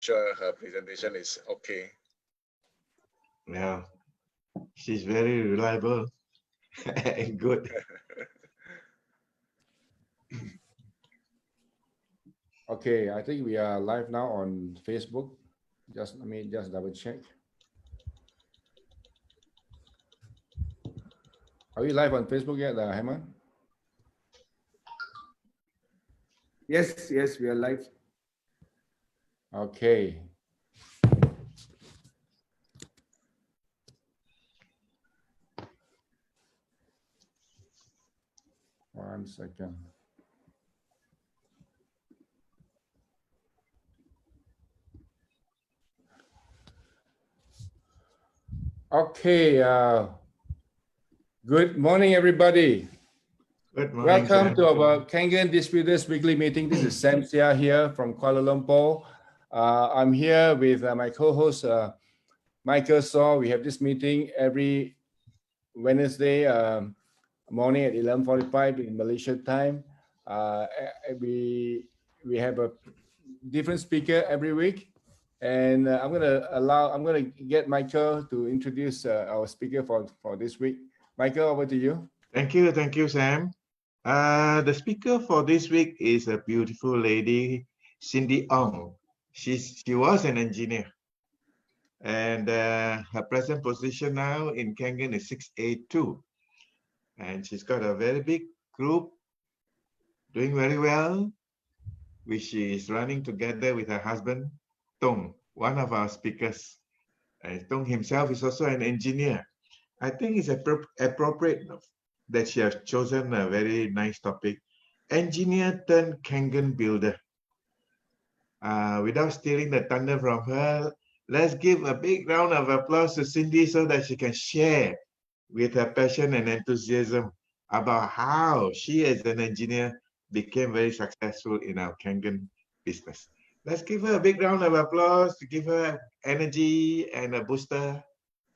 sure her presentation is okay. Yeah, she's very reliable and good. Okay, I think we are live now on Facebook. Let me double check. Are we live on Facebook yet, Heyman? Yes, we are live. Okay. One second. Okay. Good morning, everybody. Good morning, Welcome Sam. to our Kangen Distributors Weekly Meeting. This is Sam Sia here from Kuala Lumpur. I'm here with my co-host, Michael Saw. We have this meeting every Wednesday morning at 11:45 in Malaysia time. We have a different speaker every week, and I'm gonna get Michael to introduce our speaker for this week. Michael, over to you. Thank you, Sam. The speaker for this week is a beautiful lady, Cindy Ong. She was an engineer, and her present position now in Kangen is 6A2, and she's got a very big group doing very well, which she is running together with her husband, Tong, one of our speakers. And Tong himself is also an engineer. I think it's appropriate that she has chosen a very nice topic, engineer turned Kangen builder. Without stealing the thunder from her, let's give a big round of applause to Cindy so that she can share with her passion and enthusiasm about how she as an engineer became very successful in our Kangen business. Let's give her a big round of applause to give her energy and a booster.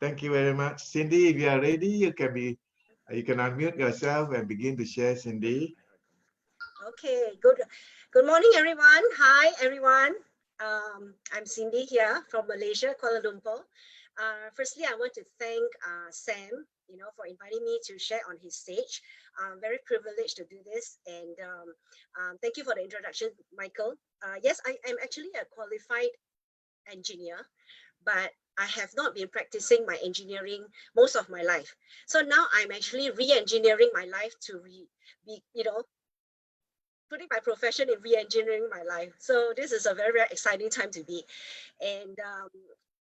Thank you very much. Cindy, if you are ready, you can unmute yourself and begin to share, Cindy. Okay, good morning, everyone. Hi, everyone. I'm Cindy here from Malaysia, Kuala Lumpur. Firstly, I want to thank Sam, for inviting me to share on his stage. I'm very privileged to do this, and thank you for the introduction, Michael. Yes, I am actually a qualified engineer, but I have not been practicing my engineering most of my life. So now I'm actually re-engineering my life to be, putting my profession in re-engineering my life. So this is a very, very exciting time to be. And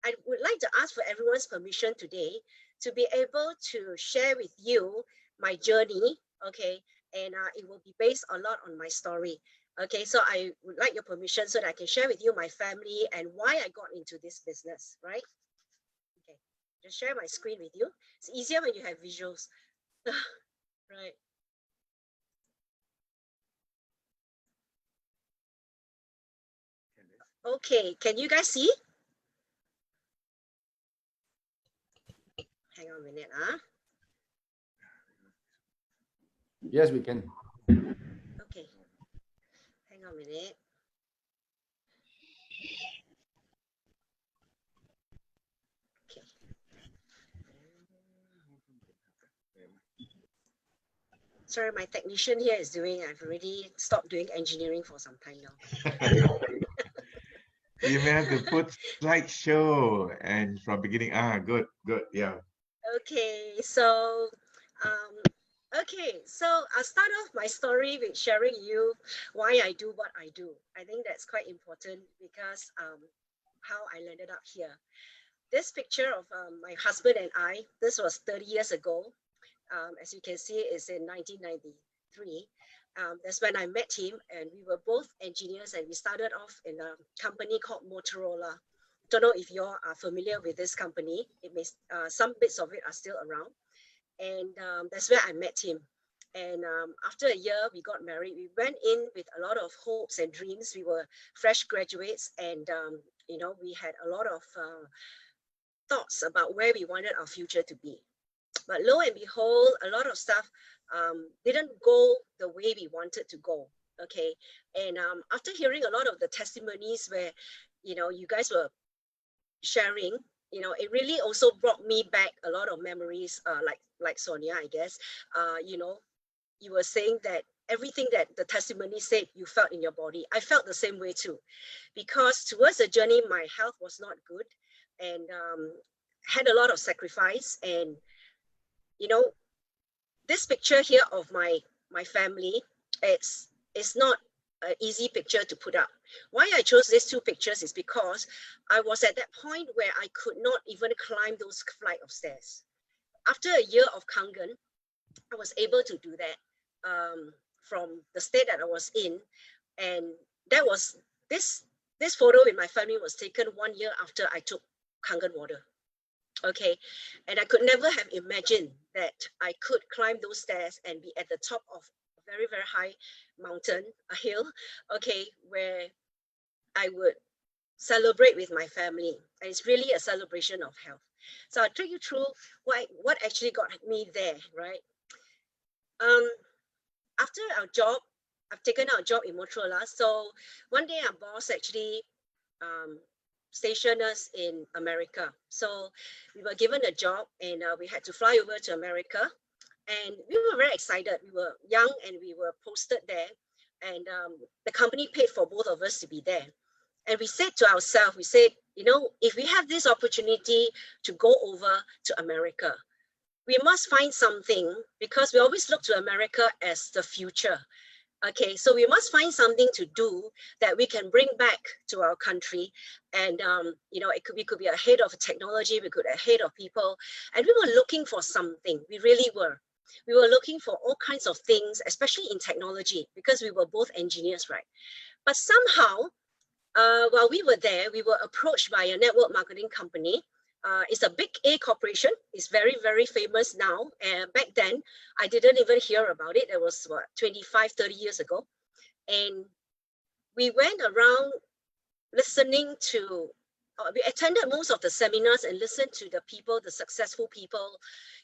I would like to ask for everyone's permission today to be able to share with you my journey, okay? And it will be based a lot on my story. Okay, so I would like your permission so that I can share with you my family and why I got into this business, right? Okay, just share my screen with you. It's easier when you have visuals, right? Okay, can you guys see? Hang on a minute, Yes, we can. Okay, hang on a minute. Okay. Sorry, my technician here is I've already stopped doing engineering for some time now. You may have to put slideshow and from beginning. Good, yeah. Okay, so I'll start off my story with sharing you why I do what I do. I think that's quite important because how I landed up here. This picture of my husband and I, this was 30 years ago. As you can see, it's in 1993. That's when I met him, and we were both engineers, and we started off in a company called Motorola. Don't know if you all are familiar with this company. It may some bits of it are still around, and that's where I met him. And after a year, we got married. We went in with a lot of hopes and dreams. We were fresh graduates, and we had a lot of thoughts about where we wanted our future to be. But lo and behold, a lot of stuff didn't go the way we wanted to go. Okay. And after hearing a lot of the testimonies where, you guys were sharing, it really also brought me back a lot of memories, like Sonia, I guess. You were saying that everything that the testimony said you felt in your body. I felt the same way too, because towards the journey, my health was not good and had a lot of sacrifice. And, this picture here of my family, it's not an easy picture to put up. Why I chose these two pictures is because I was at that point where I could not even climb those flight of stairs. After a year of Kangen, I was able to do that from the state that I was in. And that was, this photo with my family was taken 1 year after I took Kangen water. Okay, and I could never have imagined that I could climb those stairs and be at the top of a very, very high mountain, a hill, okay, where I would celebrate with my family. And it's really a celebration of health. So I'll take you through what actually got me there, right? After our job, I've taken our job in Motorola. So one day our boss actually stationed us in America. So we were given a job and we had to fly over to America. And we were very excited. We were young and we were posted there. And the company paid for both of us to be there. And we said to ourselves, we said, if we have this opportunity to go over to America, we must find something, because we always look to America as the future. Okay, so we must find something to do that we can bring back to our country. And, we could be ahead of technology, we could be ahead of people. And we were looking for something, we really were. We were looking for all kinds of things, especially in technology, because we were both engineers, right? But somehow, while we were there, we were approached by a network marketing company. It's a big A corporation. It's very, very famous now. And back then, I didn't even hear about it. It was 25, 30 years ago. And we went around listening to, we attended most of the seminars and listened to the people, the successful people,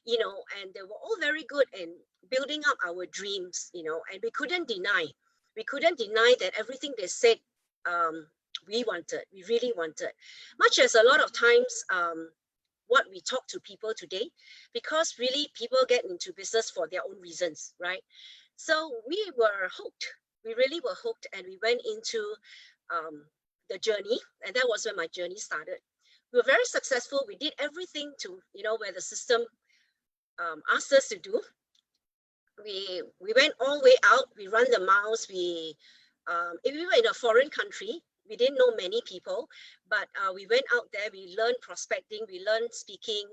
and they were all very good in building up our dreams, and we couldn't deny that everything they said, we really wanted. Much as a lot of times, what we talk to people today, because really people get into business for their own reasons, right? So we were hooked. We really were hooked, and we went into the journey, and that was when my journey started. We were very successful. We did everything to, where the system asked us to do. We went all the way out. We ran the miles. If we were in a foreign country, we didn't know many people, but we went out there, we learned prospecting, we learned speaking,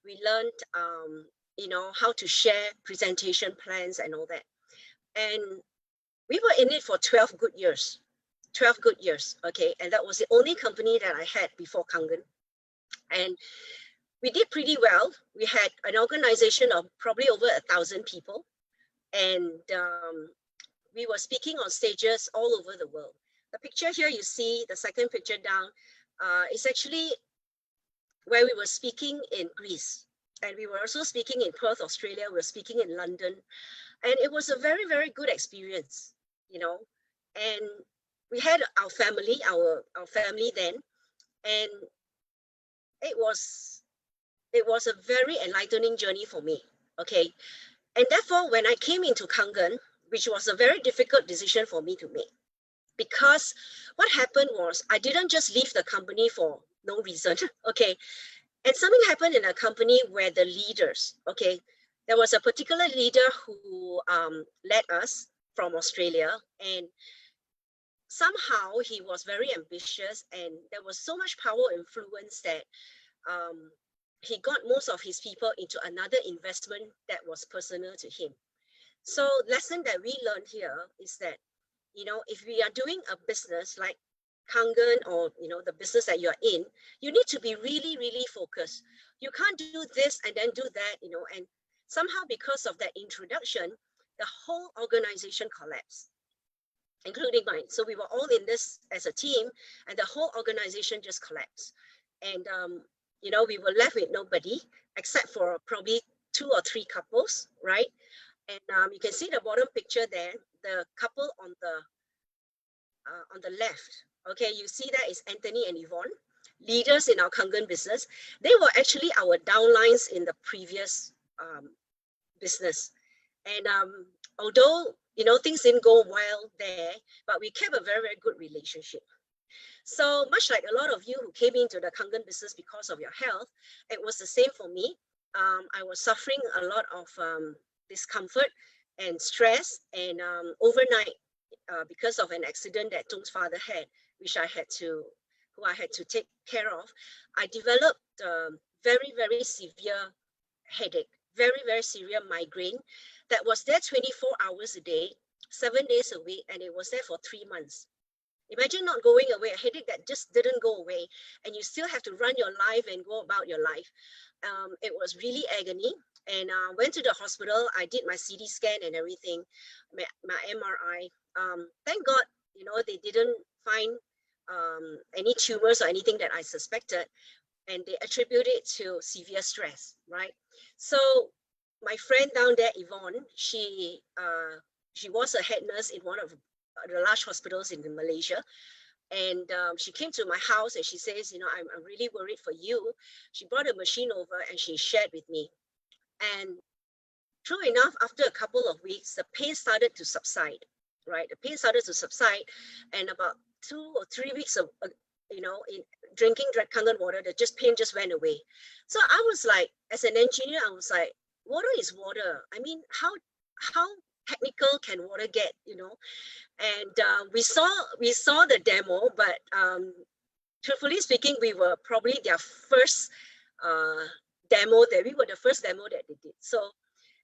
we learned, how to share presentation plans and all that. And we were in it for 12 good years, okay? And that was the only company that I had before Kangen. And we did pretty well. We had an organization of probably over 1,000 people. And we were speaking on stages all over the world. The picture here you see, the second picture down, is actually where we were speaking in Greece. And we were also speaking in Perth, Australia. We were speaking in London. And it was a very, very good experience, And we had our family then. And it was a very enlightening journey for me, okay? And therefore, when I came into Kangen, which was a very difficult decision for me to make, because what happened was I didn't just leave the company for no reason, okay? And something happened in a company where the leaders, okay, there was a particular leader who led us from Australia, and somehow he was very ambitious, and there was so much power influence that he got most of his people into another investment that was personal to him. So lesson that we learned here is that, if we are doing a business like Kangen or, the business that you're in, you need to be really, really focused. You can't do this and then do that, and somehow because of that introduction, the whole organization collapsed, including mine. So we were all in this as a team, and the whole organization just collapsed. And, we were left with nobody except for probably 2 or 3 couples, right? And you can see the bottom picture there, the couple on the left, Okay, you see that is Anthony and Yvonne, leaders in our Kangen business. They were actually our downlines in the previous business. And although, things didn't go well there, but we kept a very, very good relationship. So much like a lot of you who came into the Kangen business because of your health, it was the same for me. I was suffering a lot of discomfort and stress, and overnight, because of an accident that Tung's father had, who I had to take care of, I developed very, very severe headache, very, very severe migraine that was there 24 hours a day, 7 days a week, and it was there for 3 months. Imagine not going away, a headache that just didn't go away, and you still have to run your life and go about your life. It was really agony, and went to the hospital. I did my CT scan and everything, my MRI. Thank God, they didn't find any tumors or anything that I suspected, and they attribute it to severe stress, right? So my friend down there, Yvonne, she was a head nurse in one of the large hospitals in Malaysia. And she came to my house and she says, I'm really worried for you. She brought a machine over and she shared with me. And true enough, after a couple of weeks, the pain started to subside, right? The pain started to subside. And about 2 or 3 weeks of, in drinking Kangen water, the pain just went away. So I was like, as an engineer, I was like, water is water. I mean, how technical can water get, And we saw the demo, but truthfully speaking, we were probably their first demo that we were the first demo that they did. So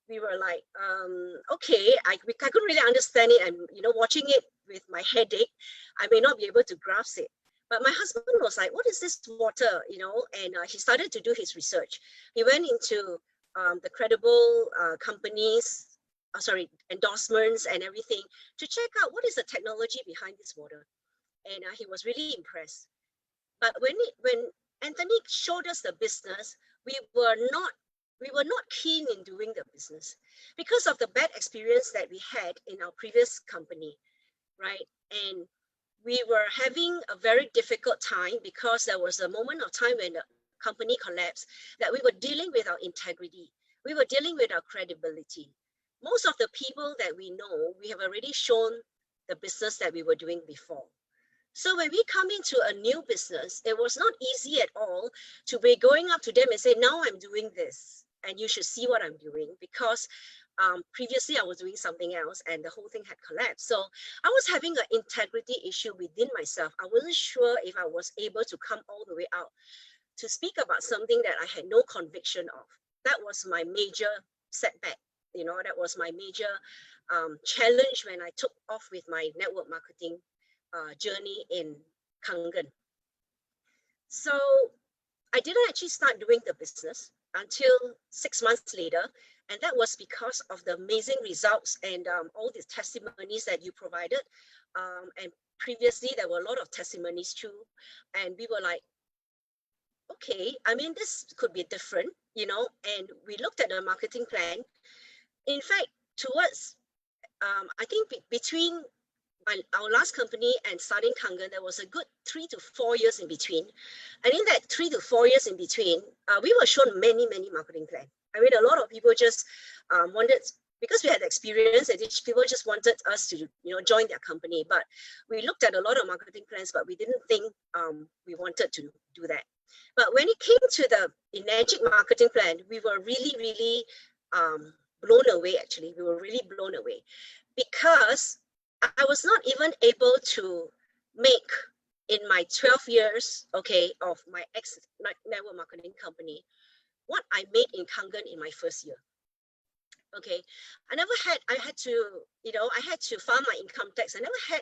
we were like, okay, I couldn't really understand it, and watching it with my headache, I may not be able to grasp it. But my husband was like, what is this water? And he started to do his research. He went into the credible companies, endorsements and everything to check out what is the technology behind this water. And he was really impressed. But when Anthony showed us the business, we were not keen in doing the business because of the bad experience that we had in our previous company, right? And we were having a very difficult time because there was a moment of time when the company collapsed that we were dealing with our integrity. We were dealing with our credibility. Most of the people that we know, we have already shown the business that we were doing before. So when we come into a new business, it was not easy at all to be going up to them and say, now I'm doing this, and you should see what I'm doing, because previously I was doing something else and the whole thing had collapsed. So I was having an integrity issue within myself. I wasn't sure if I was able to come all the way out to speak about something that I had no conviction of. That was my major setback. That was my major challenge when I took off with my network marketing journey in Kangen. So I didn't actually start doing the business until 6 months later. And that was because of the amazing results and all the testimonies that you provided. And previously, there were a lot of testimonies too. And we were like, okay, I mean, this could be different, and we looked at the marketing plan. In fact, towards, I think between our last company and starting Kangen, there was a good 3 to 4 years in between. And in that 3 to 4 years in between, we were shown many, many marketing plans. I mean, a lot of people just wanted, because we had experience, and people just wanted us to, join their company. But we looked at a lot of marketing plans, but we didn't think we wanted to do that. But when it came to the Enagic marketing plan, we were really, really blown away, actually. We were really blown away because I was not even able to make, in my 12 years, of my ex-network marketing company, what I made in Kangen in my first year. Okay, I had to file my income tax. I never had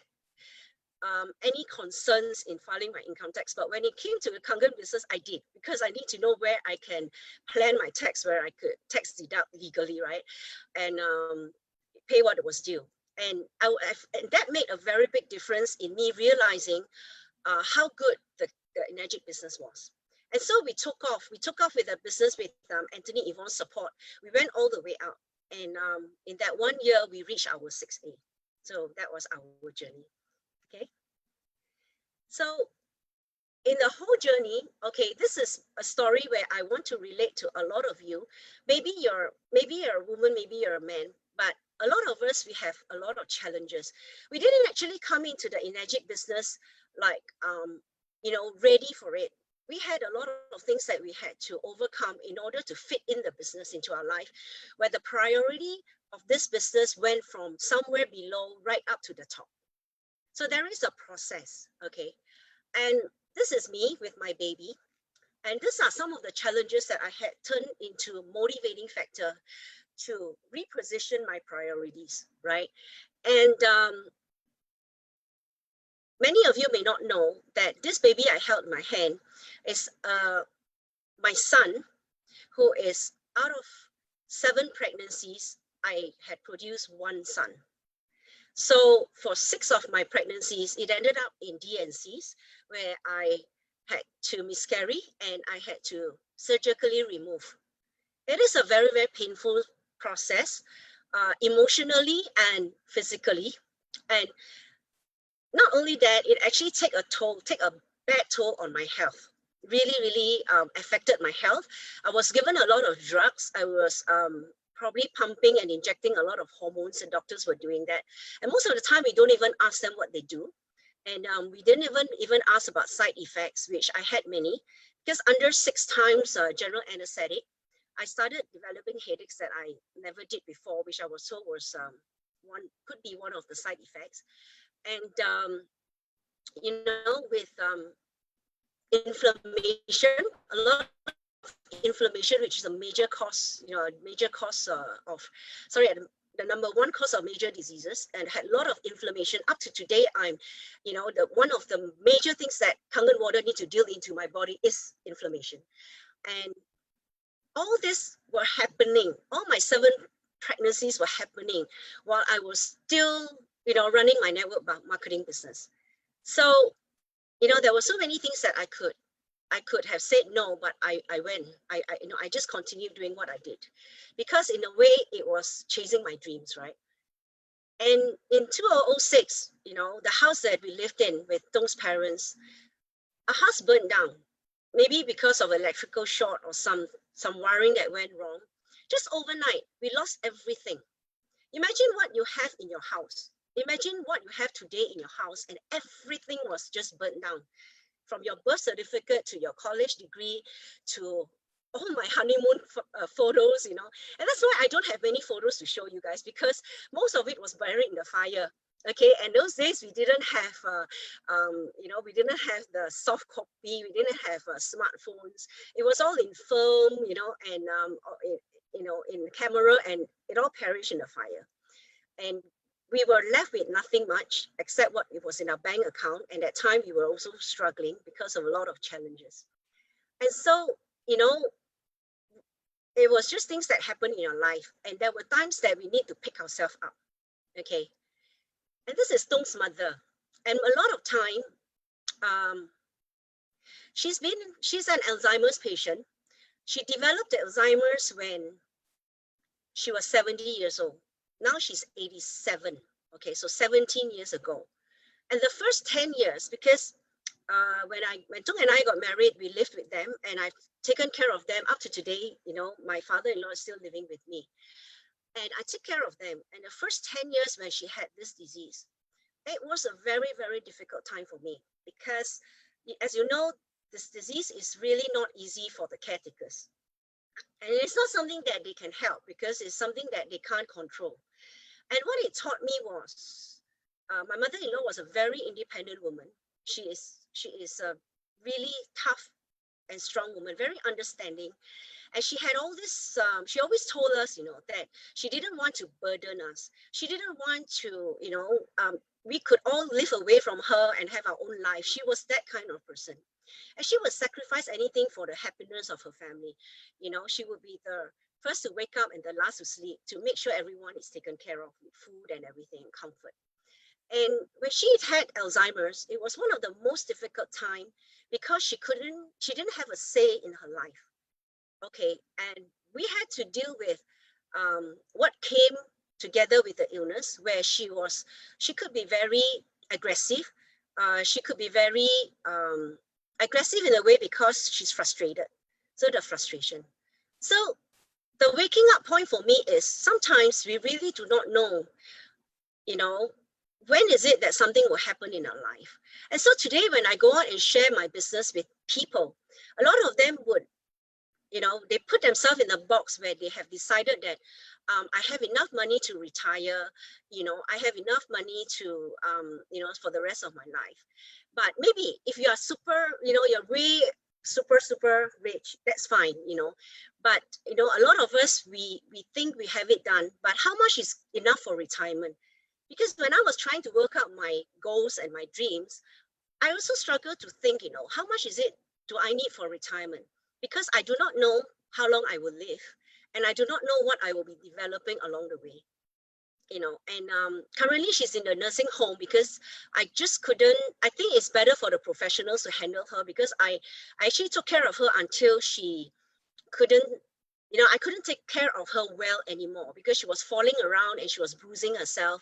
any concerns in filing my income tax, but when it came to the Kangen business, I did, because I need to know where I can plan my tax, where I could tax deduct legally, right, and pay what it was due. And that made a very big difference in me realizing how good the Enagic business was. And so we took off with the business with Anthony Yvonne's support. We went all the way out. And in that 1 year, we reached our 6A. So that was our journey. Okay. So in the whole journey, okay, this is a story where I want to relate to a lot of you. Maybe you're a woman, maybe you're a man, but a lot of us, we have a lot of challenges. We didn't actually come into the Enagic business like, ready for it. We had a lot of things that we had to overcome in order to fit in the business into our life, where the priority of this business went from somewhere below right up to the top. So there is a process, okay? And this is me with my baby. And these are some of the challenges that I had turned into motivating factor to reposition my priorities, right? And many of you may not know that this baby I held in my hand is my son, who is out of 7 pregnancies, I had produced 1 son. So for 6 of my pregnancies, it ended up in DNCs where I had to miscarry and I had to surgically remove. It is a very, very painful process, emotionally and physically. And not only that, it actually take a bad toll on my health. Really affected my health. I was given a lot of drugs. I was probably pumping and injecting a lot of hormones, and doctors were doing that. And most of the time, we don't even ask them what they do. And we didn't even ask about side effects, which I had many, because under 6 times general anesthetic, I started developing headaches that I never did before, which I was told was could be one of the side effects. And with inflammation, a lot of inflammation, which is a major cause, the number 1 cause of major diseases, and had a lot of inflammation. Up to today, I'm, one of the major things that Kangen water need to deal into my body is inflammation. And all this were happening, all my 7 pregnancies were happening while I was still, running my network marketing business. So, there were so many things that I could have said no, but I went. I just continued doing what I did, because in a way it was chasing my dreams, right? And in 2006, the house that we lived in with Dong's parents, a house burned down, maybe because of electrical short or some wiring that went wrong. Just overnight, we lost everything. Imagine what you have in your house. Imagine what you have today in your house, and everything was just burnt down. From your birth certificate to your college degree to all my honeymoon photos, and that's why I don't have many photos to show you guys, because most of it was buried in the fire. Okay, and those days we didn't have, we didn't have the soft copy, we didn't have smartphones. It was all in film, and in camera, and it all perished in the fire. And we were left with nothing much except what it was in our bank account. And at that time, we were also struggling because of a lot of challenges. And so, it was just things that happened in your life. And there were times that we need to pick ourselves up. Okay. And this is Dong's mother. And a lot of time, she's an Alzheimer's patient. She developed Alzheimer's when she was 70 years old. Now she's 87. Okay, so 17 years ago. And the first 10 years, because when Dong and I got married, we lived with them, and I've taken care of them up to today. My father-in-law is still living with me. And I took care of them. And the first 10 years when she had this disease, it was a very, very difficult time for me, because as you know, this disease is really not easy for the caretakers. And it's not something that they can help, because it's something that they can't control. And what it taught me was, my mother-in-law was a very independent woman. She is a really tough and strong woman, very understanding. And she had all this, she always told us, that she didn't want to burden us. She didn't want to, we could all live away from her and have our own life. She was that kind of person. And she would sacrifice anything for the happiness of her family. She would be the first to wake up and the last to sleep, to make sure everyone is taken care of with food and everything, comfort. And when she had Alzheimer's, it was one of the most difficult time, because she didn't have a say in her life. Okay, and we had to deal with what came together with the illness, where she could be very aggressive, she could be very aggressive in a way because she's frustrated. So the frustration. So the waking up point for me is sometimes we really do not know, you know, when is it that something will happen in our life. And so today when I go out and share my business with people, a lot of them would, you know, they put themselves in a box where they have decided that I have enough money to retire, you know, I have enough money to, you know, for the rest of my life. But maybe if you are super, you know, you're way super rich, that's fine, you know. But, you know, a lot of us, we think we have it done, but how much is enough for retirement? Because when I was trying to work out my goals and my dreams, I also struggled to think, you know, how much is it do I need for retirement? Because I do not know how long I will live, and I do not know what I will be developing along the way, you know. And currently she's in the nursing home because I just couldn't, I think it's better for the professionals to handle her, because I actually took care of her until she couldn't, you know, I couldn't take care of her well anymore because she was falling around and she was bruising herself,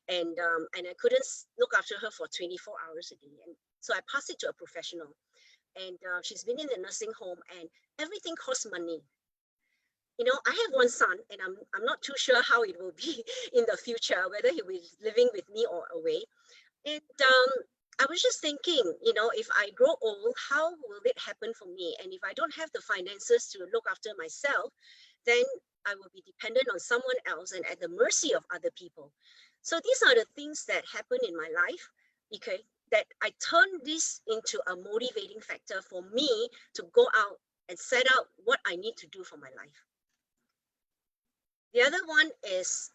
and I couldn't look after her for 24 hours a day. And so I passed it to a professional, and she's been in the nursing home, and everything costs money. You know, I have one son, and I'm not too sure how it will be in the future, whether he will be living with me or away. And I was just thinking, you know, if I grow old, how will it happen for me? And if I don't have the finances to look after myself, then I will be dependent on someone else and at the mercy of other people. So these are the things that happen in my life, okay, that I turn this into a motivating factor for me to go out and set out what I need to do for my life. The other one is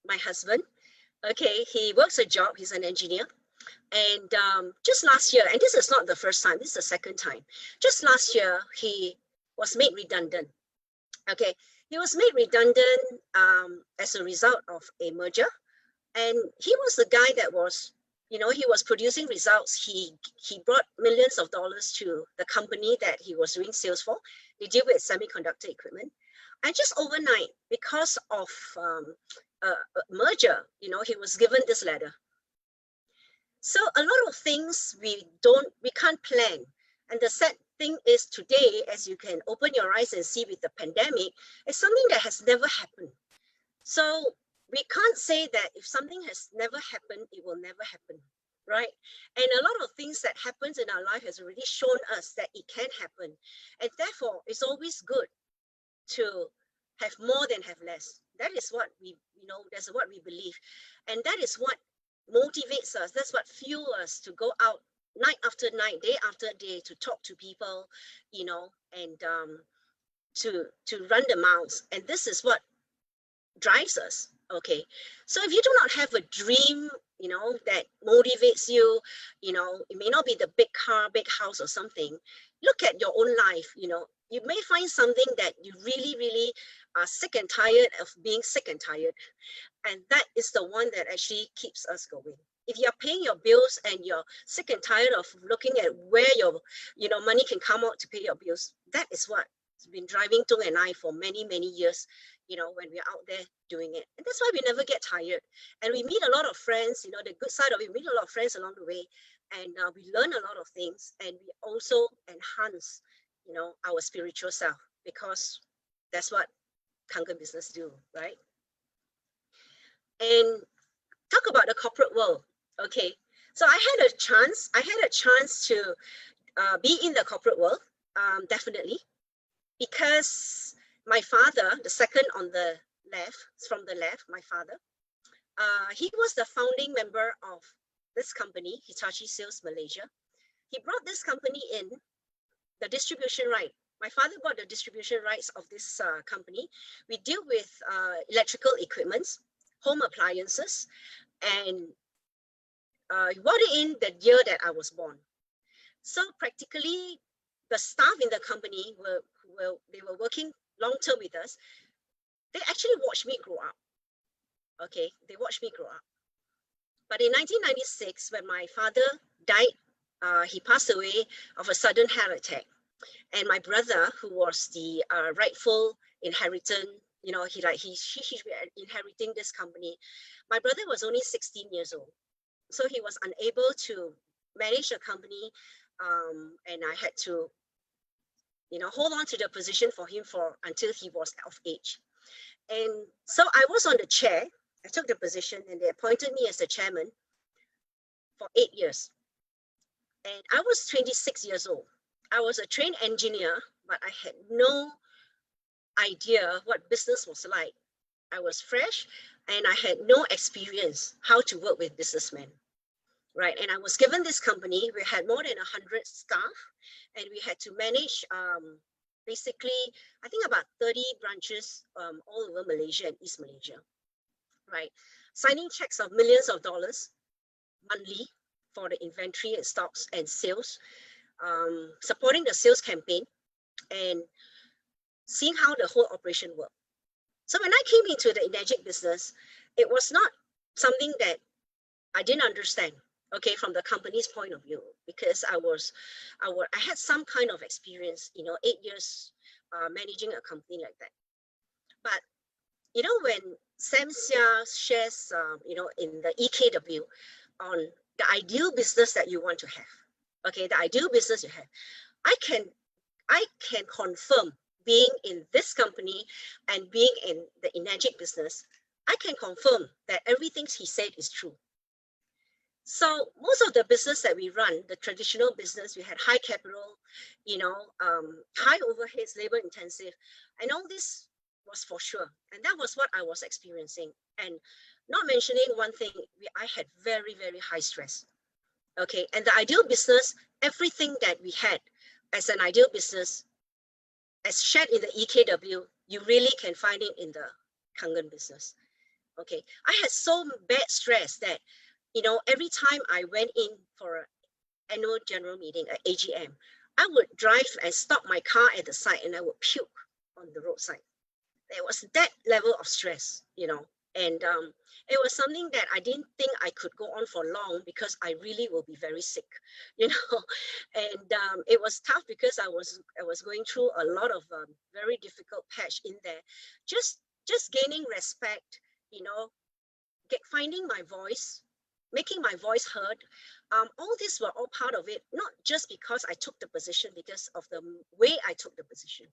my husband. Okay, he works a job, he's an engineer. And just last year, and this is not the first time, this is the second time. Just last year, he was made redundant. Okay, he was made redundant as a result of a merger. And he was the guy that was, you know, he was producing results. He brought millions of dollars to the company that he was doing sales for. They deal with semiconductor equipment. And just overnight, because of a merger, you know, he was given this letter. So a lot of things we can't plan. And the sad thing is today, as you can open your eyes and see with the pandemic, it's something that has never happened. So we can't say that if something has never happened, it will never happen, right? And a lot of things that happens in our life has already shown us that it can happen. And therefore, it's always good to have more than have less. That is what we, you know, that's what we believe. And that is what motivates us. That's what fuels us to go out night after night, day after day, to talk to people, you know, and to run the miles. And this is what drives us. Okay, so if you do not have a dream, you know, that motivates you, you know, it may not be the big car, big house or something. Look at your own life. You know, you may find something that you really are sick and tired of being sick and tired, and that is the one that actually keeps us going. If you're paying your bills and you're sick and tired of looking at where your, you know, money can come out to pay your bills, that is what's been driving Tung and I for many years, you know, when we're out there doing it. And that's why we never get tired. And we meet a lot of friends, you know, the good side of it, we meet a lot of friends along the way, and we learn a lot of things, and we also enhance, you know, our spiritual self, because that's what Kangen business do, right? And talk about the corporate world. Okay, so I had a chance to be in the corporate world, definitely, because my father, the second on the left, from the left, my father, he was the founding member of this company, Hitachi Sales Malaysia. He brought this company in, the distribution right. My father bought the distribution rights of this company. We deal with electrical equipments, home appliances, and he bought it in the year that I was born. So practically, the staff in the company they were working long-term with us. They actually watched me grow up. Okay, they watched me grow up. But in 1996, when my father died, he passed away of a sudden heart attack. And my brother, who was the rightful inheritant, you know, he should be inheriting this company. My brother was only 16 years old. So he was unable to manage the company, and I had to, hold on to the position for him until he was of age. And so I was on the chair. I took the position, and they appointed me as the chairman for 8 years. And I was 26 years old. I was a trained engineer, but I had no idea what business was like. I was fresh, and I had no experience how to work with businessmen, right? And I was given this company. We had more than 100 staff, and we had to manage basically, I think about 30 branches all over Malaysia and East Malaysia, right? Signing checks of millions of dollars monthly for the inventory and stocks and sales, supporting the sales campaign, and seeing how the whole operation worked. So when I came into the Enagic business, it was not something that I didn't understand, okay, from the company's point of view, because I had some kind of experience, 8 years managing a company like that. But, when Sam Seah shares, in the EKW on the ideal business that you want to have, okay, the ideal business you have, I can confirm, being in this company and being in the Enagic business, I can confirm that everything he said is true. So most of the business that we run, the traditional business, we had high capital, high overheads, labor intensive, and all this was for sure. And that was what I was experiencing. And not mentioning one thing, I had very, very high stress. Okay, and the ideal business, everything that we had as an ideal business, as shared in the EKW, you really can find it in the Kangen business. Okay, I had so bad stress that, every time I went in for an annual general meeting, an AGM, I would drive and stop my car at the side, and I would puke on the roadside. There was that level of stress, and it was something that I didn't think I could go on for long, because I really will be very sick, and it was tough because I was going through a lot of very difficult patch in there, just gaining respect, finding my voice, making my voice heard. All these were all part of it, not just because I took the position, because of the way I took the position.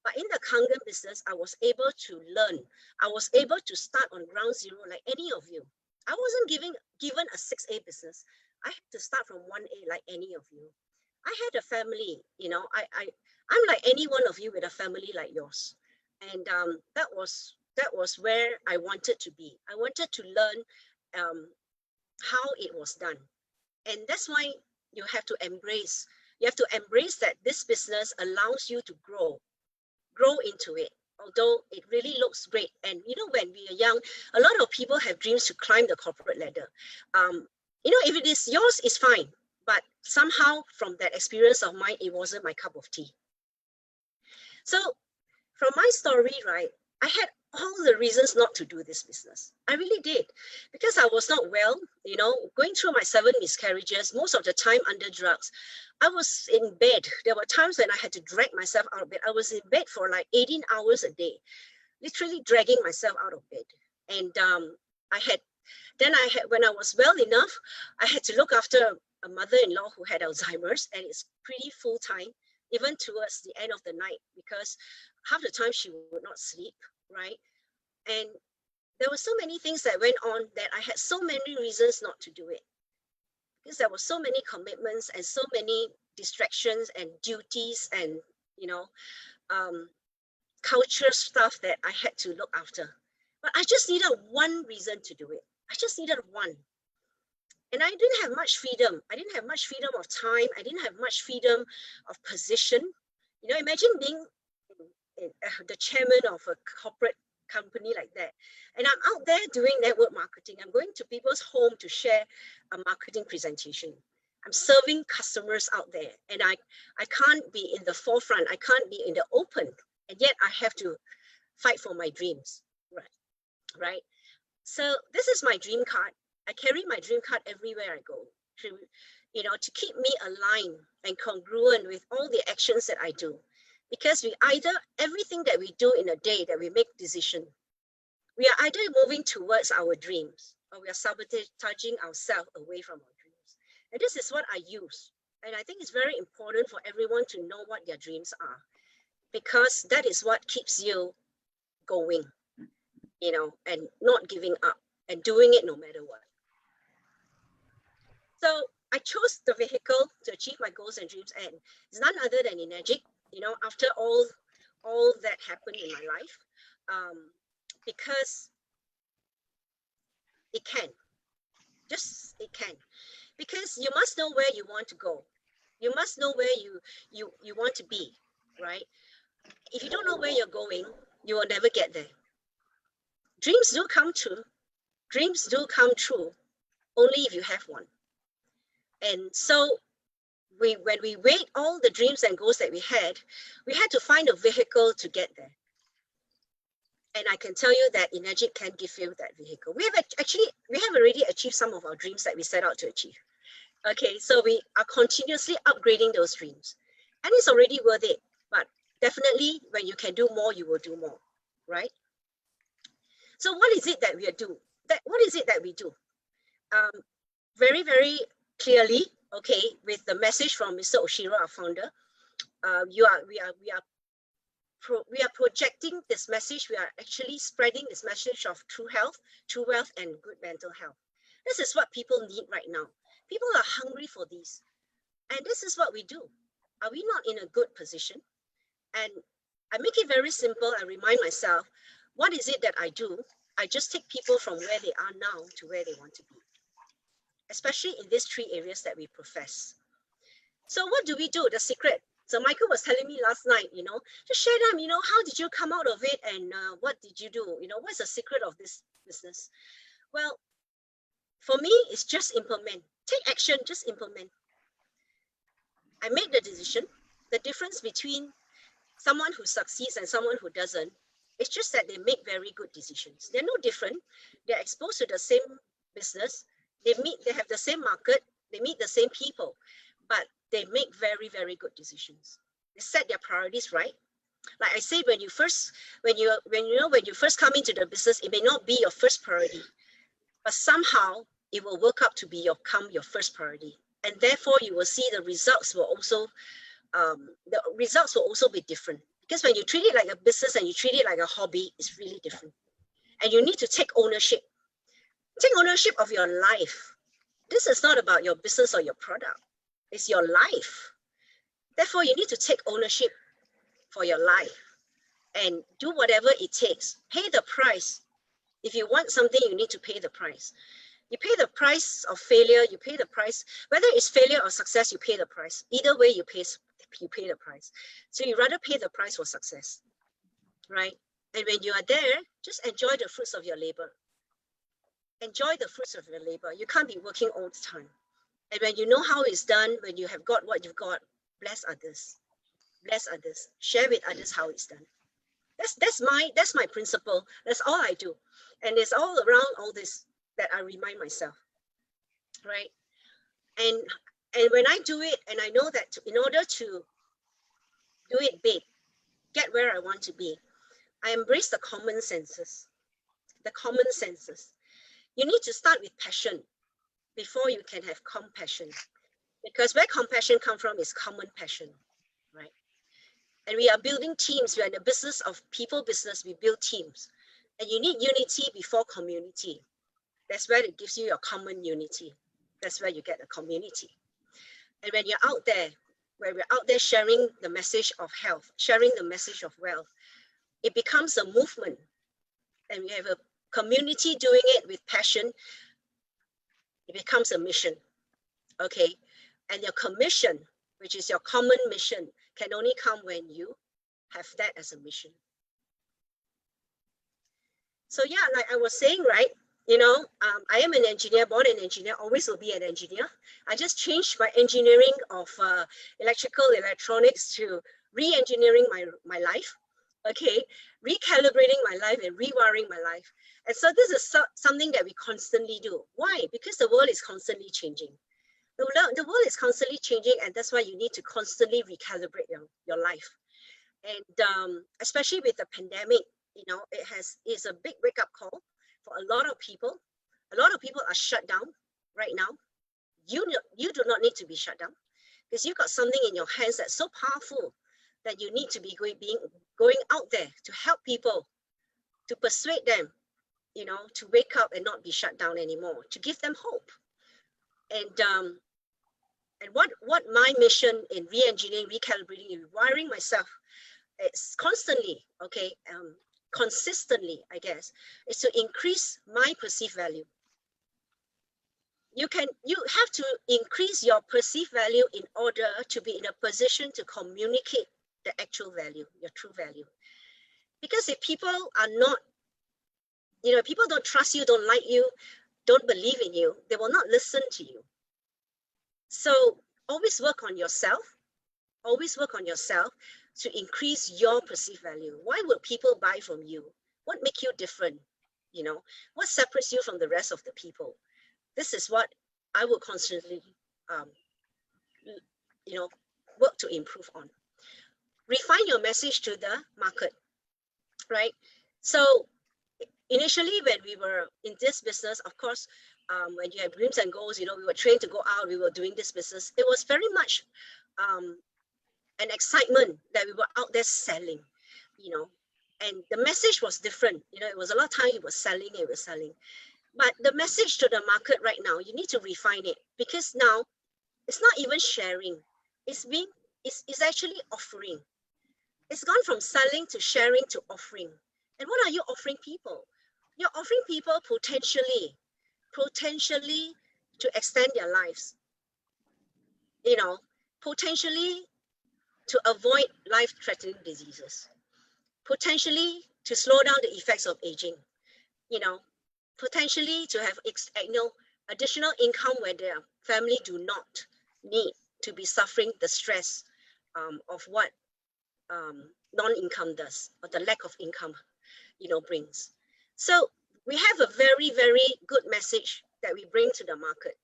But in the Kangen business, I was able to learn. I was able to start on ground zero like any of you. I wasn't given a 6A business. I had to start from 1A like any of you. I had a family, I'm like any one of you with a family like yours. And that was where I wanted to be. I wanted to learn how it was done. And that's why you have to embrace that this business allows you to grow into it, although it really looks great. And when we are young, a lot of people have dreams to climb the corporate ladder. If it is yours, it's fine, but somehow from that experience of mine, it wasn't my cup of tea. So from my story, right, I had all the reasons not to do this business. I really did, because I was not well, going through my 7 miscarriages, most of the time under drugs. I was in bed. There were times when I had to drag myself out of bed. I was in bed for like 18 hours a day, literally dragging myself out of bed. And when I was well enough, I had to look after a mother-in-law who had Alzheimer's, and it's pretty full time, even towards the end of the night, because half the time she would not sleep, right? And there were so many things that went on that I had so many reasons not to do it, because there were so many commitments and so many distractions and duties and culture stuff that I had to look after. But I just needed one reason to do it. I just needed one. And I didn't have much freedom. I didn't have much freedom of time. I didn't have much freedom of position. Imagine being the chairman of a corporate company like that. And I'm out there doing network marketing. I'm going to people's home to share a marketing presentation. I'm serving customers out there. And I can't be in the forefront. I can't be in the open. And yet I have to fight for my dreams. Right? So this is my dream card. I carry my dream card everywhere I go, to keep me aligned and congruent with all the actions that I do. Because everything that we do in a day that we make decision, we are either moving towards our dreams, or we are sabotaging ourselves away from our dreams. And this is what I use. And I think it's very important for everyone to know what their dreams are, because that is what keeps you going, you know, and not giving up and doing it no matter what. So I chose the vehicle to achieve my goals and dreams, and it's none other than Energic. You know, after all that happened in my life, because it can, it can, because you must know where you want to go. You must know where you want to be, right? If you don't know where you're going, you will never get there. Dreams do come true. Dreams do come true only if you have one. And so when we weighed all the dreams and goals that we had to find a vehicle to get there. And I can tell you that Energic can give you that vehicle. We have already achieved some of our dreams that we set out to achieve. Okay, so we are continuously upgrading those dreams. And it's already worth it. But definitely when you can do more, you will do more, right? So what is it that we do? What is it that we do? Very, very clearly, okay, with the message from Mr. Oshiro, our founder, we are projecting this message. We are actually spreading this message of true health, true wealth, and good mental health. This is what people need right now. People are hungry for these. And this is what we do. Are we not in a good position? And I make it very simple. I remind myself, what is it that I do? I just take people from where they are now to where they want to be, especially in these 3 areas that we profess. So what do we do? The secret. So Michael was telling me last night, you know, just share them, you know, how did you come out of it, and what did you do? You know, what's the secret of this business? Well, for me, it's just implement. Take action, just implement. I made the decision. The difference between someone who succeeds and someone who doesn't, it's just that they make very good decisions. They're no different. They're exposed to the same business. They have the same market. They meet the same people, but they make very, very good decisions. They set their priorities right. Like I said, when you first come into the business, it may not be your first priority, but somehow it will work up to become your first priority. And therefore you will see the results will also be different. Because when you treat it like a business and you treat it like a hobby, it's really different. And you need to take ownership. Take ownership of your life. This is not about your business or your product. It's your life. Therefore, you need to take ownership for your life and do whatever it takes. Pay the price. If you want something, you need to pay the price. You pay the price of failure, you pay the price. Whether it's failure or success, you pay the price. Either way, you pay the price. So you rather pay the price for success, right? And when you are there, just enjoy the fruits of your labor. Enjoy the fruits of your labor. You can't be working all the time. And when you know how it's done, when you have got what you've got, bless others. Bless others. Share with others how it's done. That's my principle. That's all I do. And it's all around all this that I remind myself, right? And when I do it, and I know that in order to do it big, get where I want to be, I embrace the common senses. The common senses. You need to start with passion before you can have compassion. Because where compassion comes from is common passion, right? And we are building teams. We are in the business of people business. We build teams. And you need unity before community. That's where it gives you your common unity. That's where you get a community. And when you're out there, where we're out there sharing the message of health, sharing the message of wealth, it becomes a movement. And we have a community doing it with passion. It becomes a mission, okay? And your commission, which is your common mission, can only come when you have that as a mission. So yeah, like I was saying, right? You know, I am an engineer, born an engineer, always will be an engineer. I just changed my engineering of electrical electronics to re-engineering my life, okay? Recalibrating my life and rewiring my life. And so this is something that we constantly do. Why? Because the world is constantly changing. The world is constantly changing, and that's why you need to constantly recalibrate your life. And especially with the pandemic, you know, it's a big wake-up call for a lot of people. A lot of people are shut down right now. You do not need to be shut down, because you've got something in your hands that's so powerful that you need to be going out there to help people, to persuade them, you know, to wake up and not be shut down anymore, to give them hope. And what my mission in re-engineering, recalibrating, and rewiring myself, it's constantly, okay, consistently, I guess, is to increase my perceived value. You have to increase your perceived value in order to be in a position to communicate the actual value, your true value. Because if people are not, you know, people don't trust you, don't like you, don't believe in you, they will not listen to you. So always work on yourself. Always work on yourself to increase your perceived value. Why would people buy from you? What makes you different? You know, what separates you from the rest of the people? This is what I will constantly, you know, work to improve on. Refine your message to the market, right? So initially, when we were in this business, of course, when you have dreams and goals, you know, we were trained to go out, we were doing this business. It was very much an excitement that we were out there selling, you know, and the message was different. You know, it was a lot of time it was selling. But the message to the market right now, you need to refine it, because now it's not even sharing. It's actually offering. It's gone from selling to sharing to offering. And what are you offering people? You're offering people potentially to extend their lives, you know, potentially to avoid life-threatening diseases, potentially to slow down the effects of aging, you know, potentially to have, you know, additional income where their family do not need to be suffering the stress of what non-income does, or the lack of income, you know, brings. So we have a very, very good message that we bring to the market.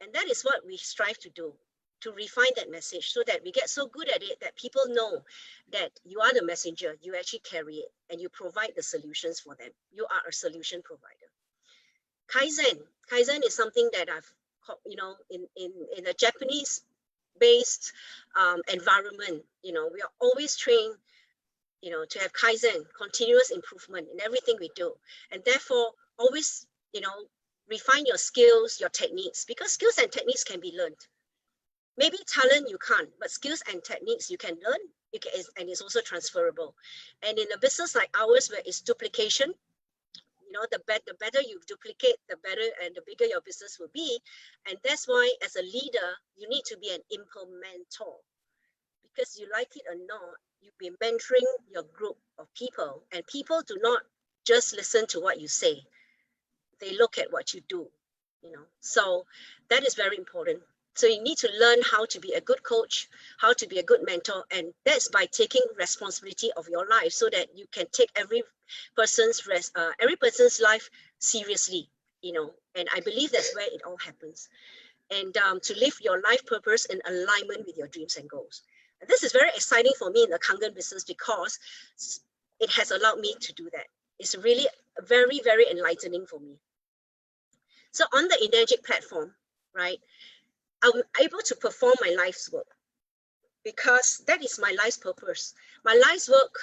And that is what we strive to do, to refine that message so that we get so good at it that people know that you are the messenger, you actually carry it, and you provide the solutions for them. You are a solution provider. Kaizen is something that I've, you know, in a Japanese-based environment, you know, we are always trained, you know, to have Kaizen, continuous improvement in everything we do. And therefore, always, you know, refine your skills, your techniques, because skills and techniques can be learned. Maybe talent you can't, but skills and techniques you can learn, and it's also transferable. And in a business like ours, where it's duplication, you know, the better you duplicate, the better and the bigger your business will be. And that's why, as a leader, you need to be an implementer, because you like it or not, you'll be mentoring your group of people, and people do not just listen to what you say. They look at what you do, you know. So that is very important. So you need to learn how to be a good coach, how to be a good mentor, and that's by taking responsibility of your life so that you can take every person's life seriously, you know. And I believe that's where it all happens. And to live your life purpose in alignment with your dreams and goals. And this is very exciting for me in the Kangen business, because it has allowed me to do that. It's really very, very enlightening for me. So on the Energic platform, right, I'm able to perform my life's work, because that is my life's purpose. My life's work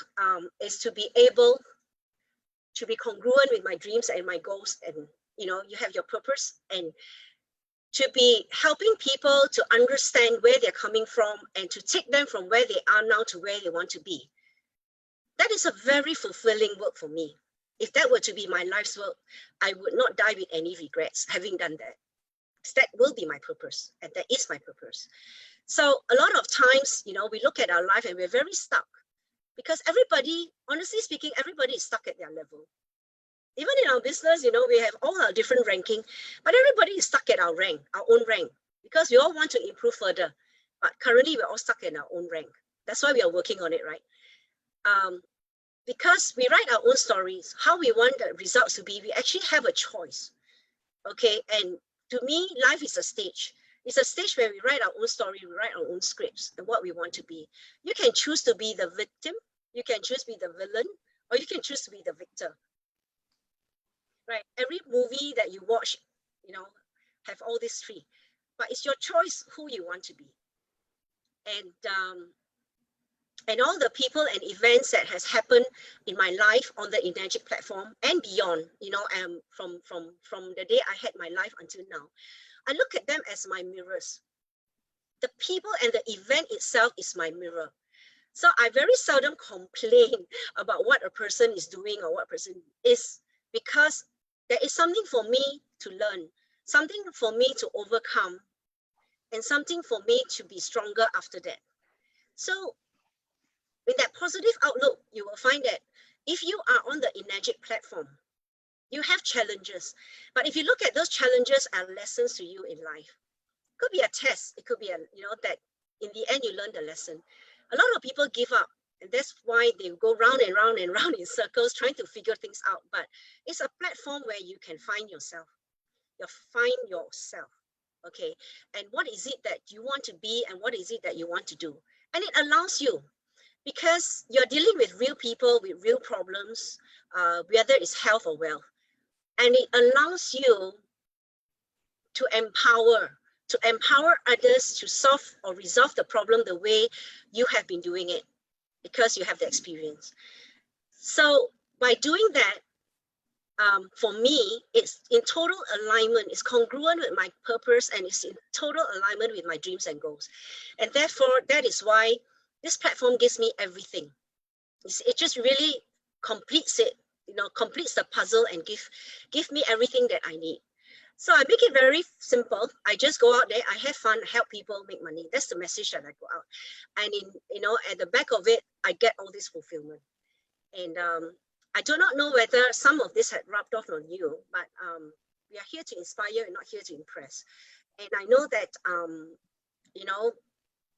is to be able to be congruent with my dreams and my goals. And, you know, you have your purpose, and to be helping people to understand where they're coming from and to take them from where they are now to where they want to be. That is a very fulfilling work for me. If that were to be my life's work, I would not die with any regrets having done that. That will be my purpose, and that is my purpose. So a lot of times, you know, we look at our life and we're very stuck, because everybody, honestly speaking, everybody is stuck at their level. Even in our business, you know, we have all our different ranking, but everybody is stuck at our rank, our own rank, because we all want to improve further. But currently, we're all stuck in our own rank. That's why we are working on it, right? Because we write our own stories, how we want the results to be, we actually have a choice, okay? And to me, life is a stage. It's a stage where we write our own story, we write our own scripts and what we want to be. You can choose to be the victim, you can choose to be the villain, or you can choose to be the victor. right? Every movie that you watch, you know, have all these three, but it's your choice who you want to be. And all the people and events that has happened in my life on the Enagic platform and beyond, you know, from the day I had my life until now, I look at them as my mirrors. The people and the event itself is my mirror. So I very seldom complain about what a person is doing or what a person is, because there is something for me to learn, something for me to overcome, and something for me to be stronger after that. So with that positive outlook, you will find that if you are on the Enagic platform, you have challenges. But if you look at those challenges as lessons to you in life, it could be a test. It could be that in the end, you learn the lesson. A lot of people give up, and that's why they go round and round and round in circles trying to figure things out. But it's a platform where you can find yourself. You find yourself, okay? And what is it that you want to be, and what is it that you want to do? And it allows you, because you're dealing with real people with real problems, whether it's health or wealth. And it allows you to empower others to solve or resolve the problem the way you have been doing it, because you have the experience. So by doing that, for me, it's in total alignment, it's congruent with my purpose, and it's in total alignment with my dreams and goals. And therefore, that is why this platform gives me everything. It just really completes it, completes the puzzle and give me everything that I need. So I make it very simple. I just go out there, I have fun, help people make money. That's the message that I go out. And at the back of it, I get all this fulfillment. And I do not know whether some of this had rubbed off on you, but we are here to inspire and not here to impress. And I know that,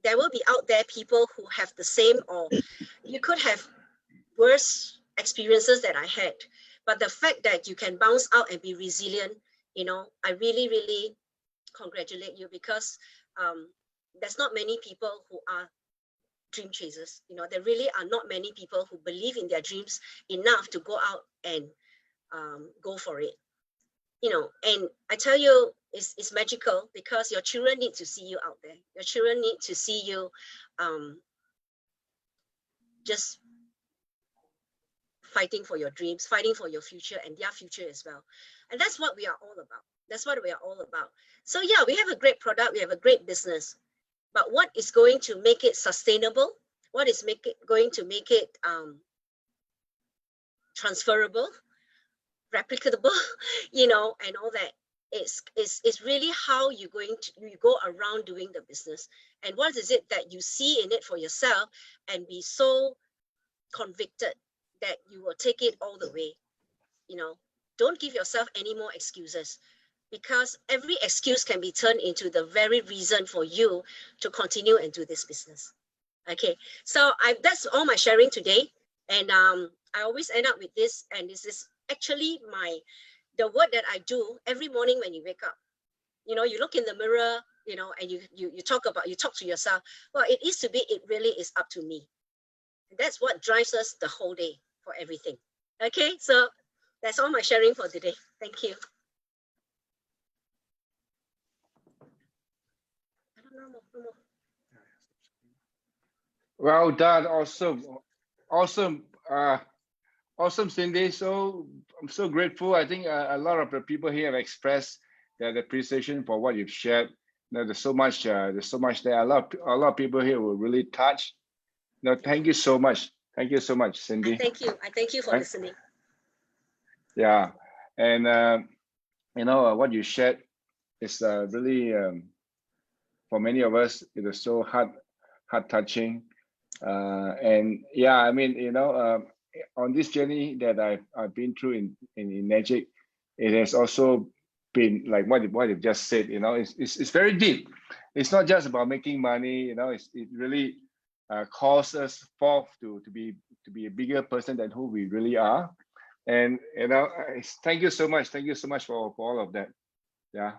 there will be out there people who have the same, or you could have worse experiences that I had. But the fact that you can bounce out and be resilient, I really, really congratulate you, because there's not many people who are dream chasers. There really are not many people who believe in their dreams enough to go out and go for it. And I tell you, it's magical, because your children need to see you out there. Your children need to see you just fighting for your dreams, fighting for your future and their future as well. And that's what we are all about. That's what we are all about. So yeah, we have a great product, we have a great business, but what is going to make it sustainable? What is going to make it transferable, replicable, and all that? It's really how you go around doing the business, and what is it that you see in it for yourself, and be so convicted that you will take it all the way. Don't give yourself any more excuses, because every excuse can be turned into the very reason for you to continue and do this business. Okay, so that's all my sharing today. And I always end up with this, and this is actually the word that I do every morning when you wake up. You look in the mirror, and you talk to yourself. Well, it is to be, it really is up to me. And that's what drives us the whole day for everything. Okay, so that's all my sharing for today. Thank you. Well done, awesome, Cindy. So I'm so grateful. I think a lot of the people here have expressed their appreciation for what you've shared. There's so much there. A lot of people here were really touched. Thank you so much. Thank you so much, Cindy. I thank you for listening. Yeah, and what you shared is really for many of us, it is so heart touching. And yeah, I mean, on this journey that I've been through in Enagic, it has also been like what you've just said. It's very deep. It's not just about making money. It really calls us forth to be a bigger person than who we really are. And thank you so much. Thank you so much for all of that. Yeah.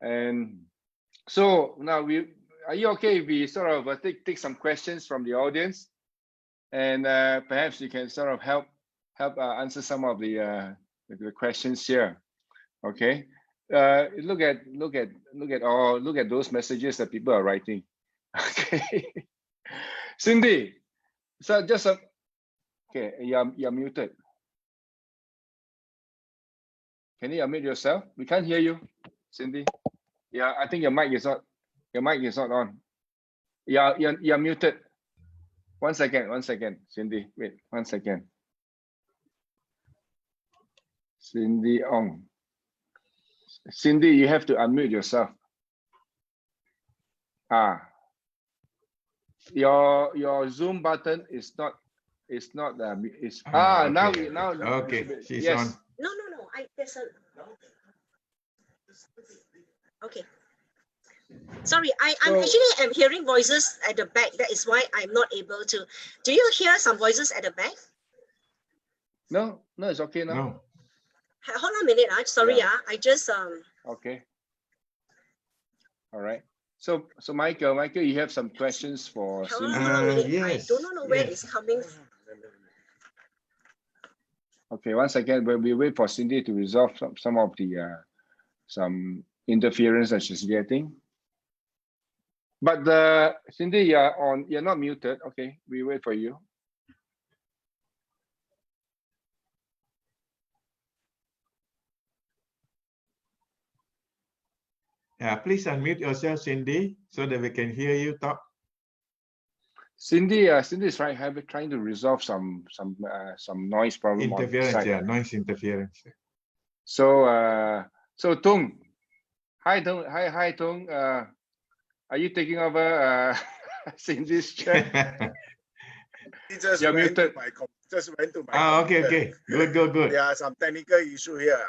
And so now are you okay if we sort of take some questions from the audience, and perhaps you can sort of help answer some of the the questions here. Okay. Look at those messages that people are writing. Okay. Cindy, so just okay, you're muted. Can you unmute yourself? We can't hear you, Cindy. Yeah, I think your mic is not on. Yeah, you're muted. 1 second, Cindy. Wait, 1 second. Cindy Ong. Cindy, you have to unmute yourself. Your Zoom button is not now okay. now Okay, she's yes. on. No. There's a. Okay. Sorry, I'm actually hearing voices at the back. That is why I'm not able to. Do you hear some voices at the back? No, it's okay now. No. Hold on a minute. Sorry, Yeah. I just Okay. All right. So Michael, you have some questions for hold Cindy. on a minute. Yes, I don't know where yes. it's coming from. Okay, 1 second. When we wait for Cindy to resolve some of the some interference that she's getting. But Cindy, you're not muted. Okay, we wait for you. Yeah, please unmute yourself, Cindy, so that we can hear you talk. Cindy is trying to resolve some noise problem on the Interference, side. yeah, noise interference. So Tung, hi Tung, are you taking over Cindy's chair? He just You're went muted. to my computer. Okay. Good. There are some technical issue here.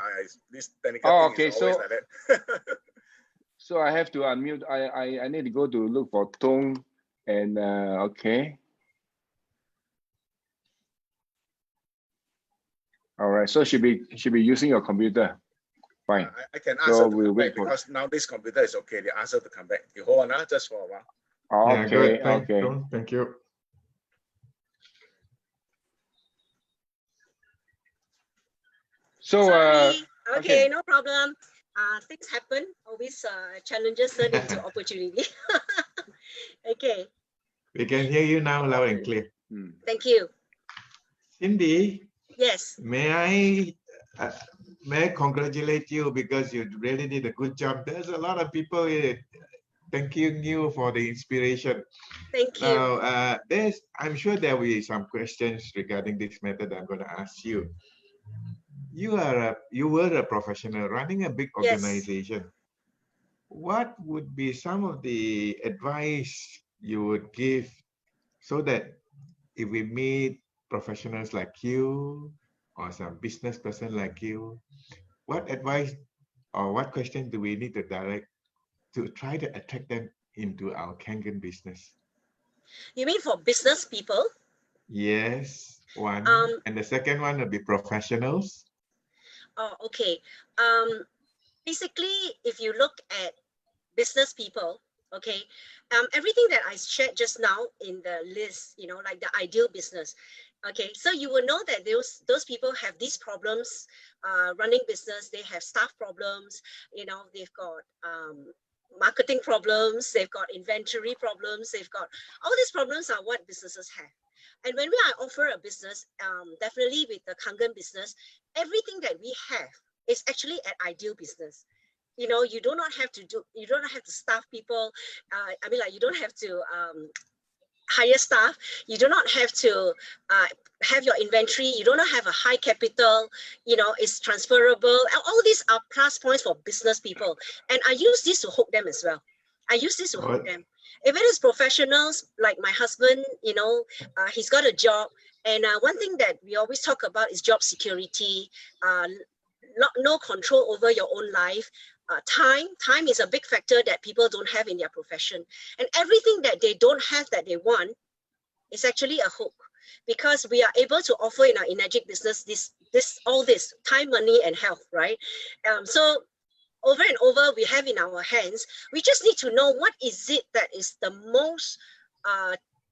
This technical Oh, thing okay, is always so- like that. So I have to unmute. I need to go to look for Tung, and okay. All right. So she'll be using your computer. Fine. I can ask So her to we'll come wait back for. because now this computer is okay. The answer to come back. You hold on, just for a while. Yeah, Okay. good. Okay. Thank you. So Sorry. Okay, okay. no problem. Things happen. Always challenges turn into opportunity. Okay, We can hear you now loud and clear. thank you. Cindy, Yes. may I congratulate you because you really did a good job. There's a lot of people thanking you for the inspiration. Thank you. Now, I'm sure there will be some questions regarding this method I'm going to ask you. You were a professional running a big Yes. organization. What would be some of the advice you would give so that if we meet professionals like you or some business person like you, what advice or what question do we need to direct to try to attract them into our Kangen business? You mean for business people? Yes, one. And the second one will be professionals. Oh, okay. Basically, if you look at business people, okay, everything that I shared just now in the list, like the ideal business, okay, so you will know that those people have these problems running business. They have staff problems, they've got marketing problems, they've got inventory problems, they've got all these problems are what businesses have. And when I offer a business, definitely with the Kangen business, everything that we have is actually an ideal business. You do not have to staff people. You don't have to hire staff. You do not have to have your inventory. You do not have a high capital. It's transferable. All these are plus points for business people. And I use this to hook them as well. Hook them. If it is professionals like my husband, he's got a job. And one thing that we always talk about is job security, no control over your own life. Time is a big factor that people don't have in their profession. And everything that they don't have that they want is actually a hook, because we are able to offer in our Energic business all this time, money, and health, right? So over and over we have in our hands. We just need to know what is it that is the most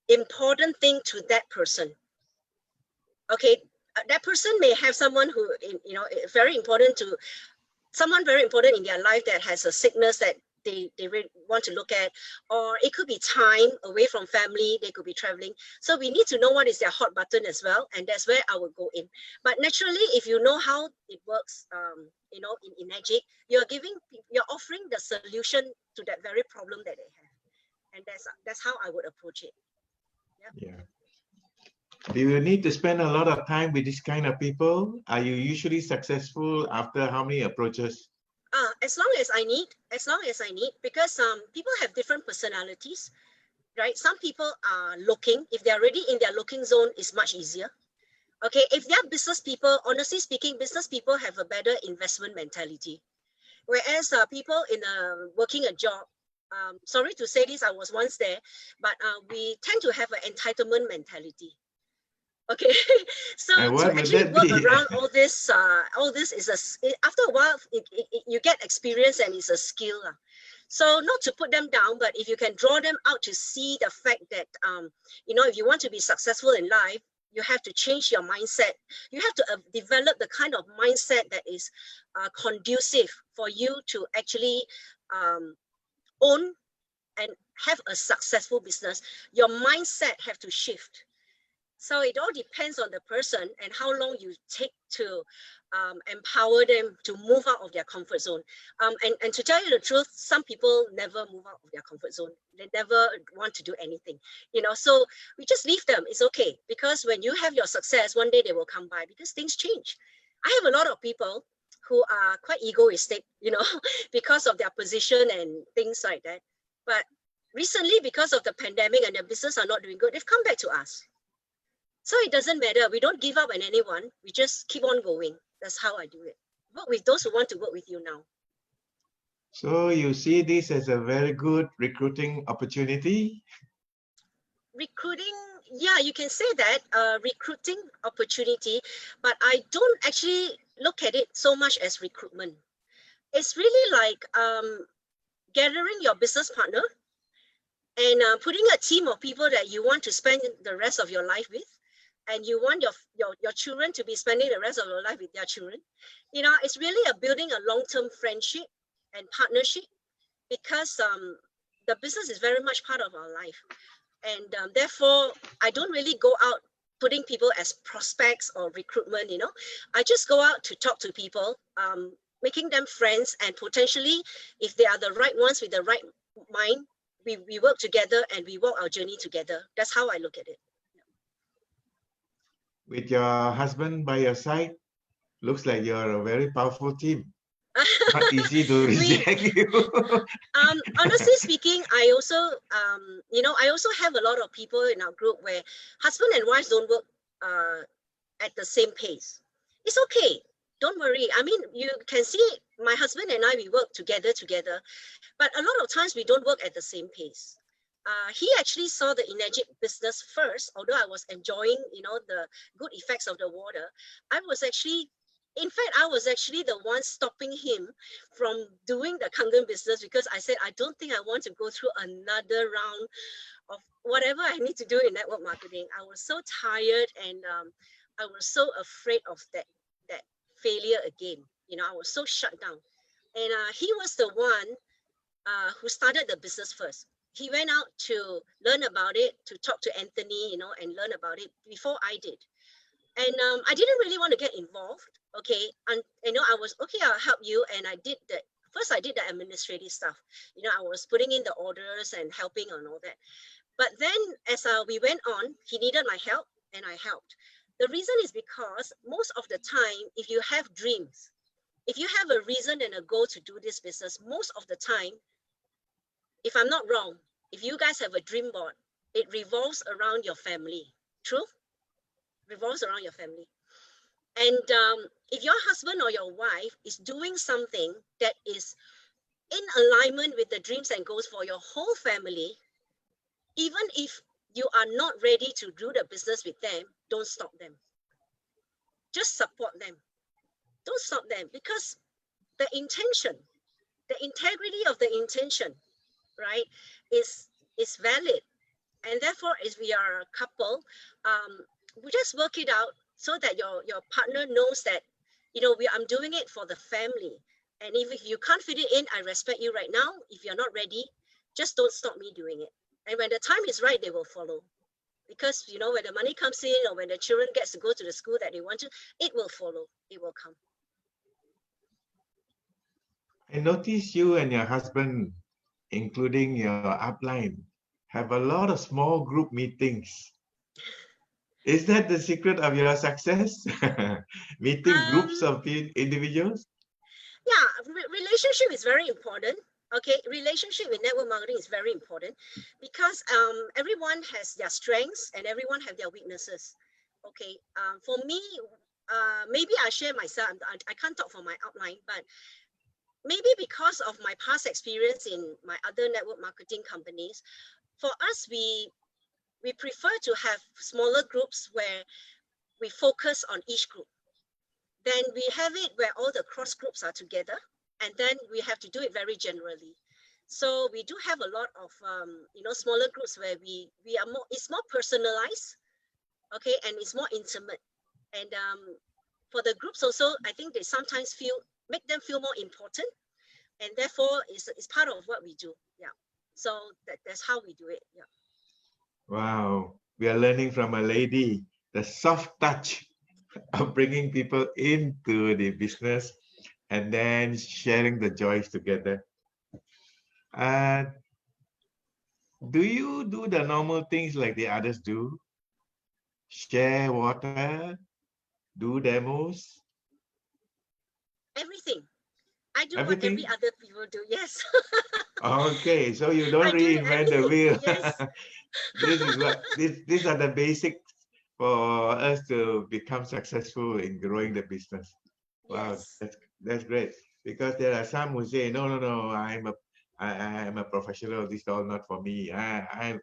important thing to that person. Okay, that person may have someone who, you know, very important to someone very important in their life that has a sickness that they really want to look at, or it could be time away from family, they could be traveling. So we need to know what is their hot button as well, and that's where I would go in. But naturally, if you know how it works, you know, in Enagic, you're offering the solution to that very problem that they have, and that's how I would approach it. Yeah. Do you need to spend a lot of time with this kind of people? Are you usually successful after how many approaches? As long as I need, because people have different personalities, right? Some people are looking, if they're already in their looking zone, it's much easier. Okay, if they're business people, honestly speaking, business people have a better investment mentality. Whereas people in working a job, sorry to say this, I was once there, but we tend to have an entitlement mentality. Okay, so to actually work around all this is after a while, you get experience and it's a skill. So not to put them down, but if you can draw them out to see the fact that, you know, if you want to be successful in life, you have to change your mindset. You have to develop the kind of mindset that is conducive for you to actually own and have a successful business. Your mindset have to shift. So it all depends on the person and how long you take to empower them to move out of their comfort zone. And to tell you the truth, some people never move out of their comfort zone. They never want to do anything, you know, so we just leave them. It's okay, because when you have your success, one day they will come by, because things change. I have a lot of people who are quite egoistic, you know, because of their position and things like that. But recently, because of the pandemic and their business are not doing good, they've come back to us. So it doesn't matter. We don't give up on anyone. We just keep on going. That's how I do it. Work with those who want to work with you now. So you see this as a very good recruiting opportunity? Recruiting, yeah, you can say that, recruiting opportunity, but I don't actually look at it so much as recruitment. It's really like gathering your business partner and putting a team of people that you want to spend the rest of your life with. And you want your children to be spending the rest of your life with their children. You know, it's really building a long-term friendship and partnership, because the business is very much part of our life. And therefore, I don't really go out putting people as prospects or recruitment, you know. I just go out to talk to people, making them friends, and potentially, if they are the right ones with the right mind, we work together and we walk our journey together. That's how I look at it. With your husband by your side, looks like you're a very powerful team. Not easy to reject you. Honestly speaking, I also, you know, I also have a lot of people in our group where husband and wives don't work at the same pace. It's okay. Don't worry. I mean, you can see my husband and I, we work together, but a lot of times we don't work at the same pace. He actually saw the Enagic business first, although I was enjoying, you know, the good effects of the water. I was actually the one stopping him from doing the Kangen business, because I said, I don't think I want to go through another round of whatever I need to do in network marketing. I was so tired, and I was so afraid of that failure again. You know, I was so shut down. And he was the one who started the business first. He went out to learn about it, to talk to Anthony, you know, and learn about it before I did. And I didn't really want to get involved. Okay, and you know, I was okay, I'll help you. And I did the administrative stuff. You know, I was putting in the orders and helping on all that. But then as we went on, he needed my help and I helped. The reason is because most of the time, if you have dreams, if you have a reason and a goal to do this business, most of the time, if I'm not wrong, if you guys have a dream board, it revolves around your family. True? Revolves around your family. And if your husband or your wife is doing something that is in alignment with the dreams and goals for your whole family, even if you are not ready to do the business with them, don't stop them. Just support them. Don't stop them, because the intention, the integrity of the intention, right, is valid. And therefore, as we are a couple, we just work it out so that your partner knows that, I'm doing it for the family. And if you can't fit it in, I respect you right now. If you're not ready, just don't stop me doing it. And when the time is right, they will follow. Because, when the money comes in or when the children gets to go to the school that they want to, it will follow, it will come. I notice you and your husband, including your upline, have a lot of small group meetings. Is that the secret of your success? Meeting groups of individuals? Yeah, relationship is very important. Okay, relationship in network marketing is very important because everyone has their strengths and everyone have their weaknesses. Okay, for me, maybe I share myself. I can't talk for my outline, but maybe because of my past experience in my other network marketing companies, for us, we prefer to have smaller groups where we focus on each group. Then we have it where all the cross groups are together, and then we have to do it very generally. So we do have a lot of smaller groups where we are more, it's more personalized, okay, and it's more intimate. And for the groups also, I think they sometimes make them feel more important, and therefore it's part of what we do. Yeah. So that's how we do it. Yeah. Wow, we are learning from a lady the soft touch of bringing people into the business and then sharing the joys together. Do you do the normal things like the others do? Share water, do demos? Everything. I do Everything? what every other people do. Yes. Okay, so you don't I do reinvent the everything. wheel. Yes. This is what these are the basics for us to become successful in growing the business. Wow, Yes. that's great. Because there are some who say, no, I'm a professional. This is all not for me. I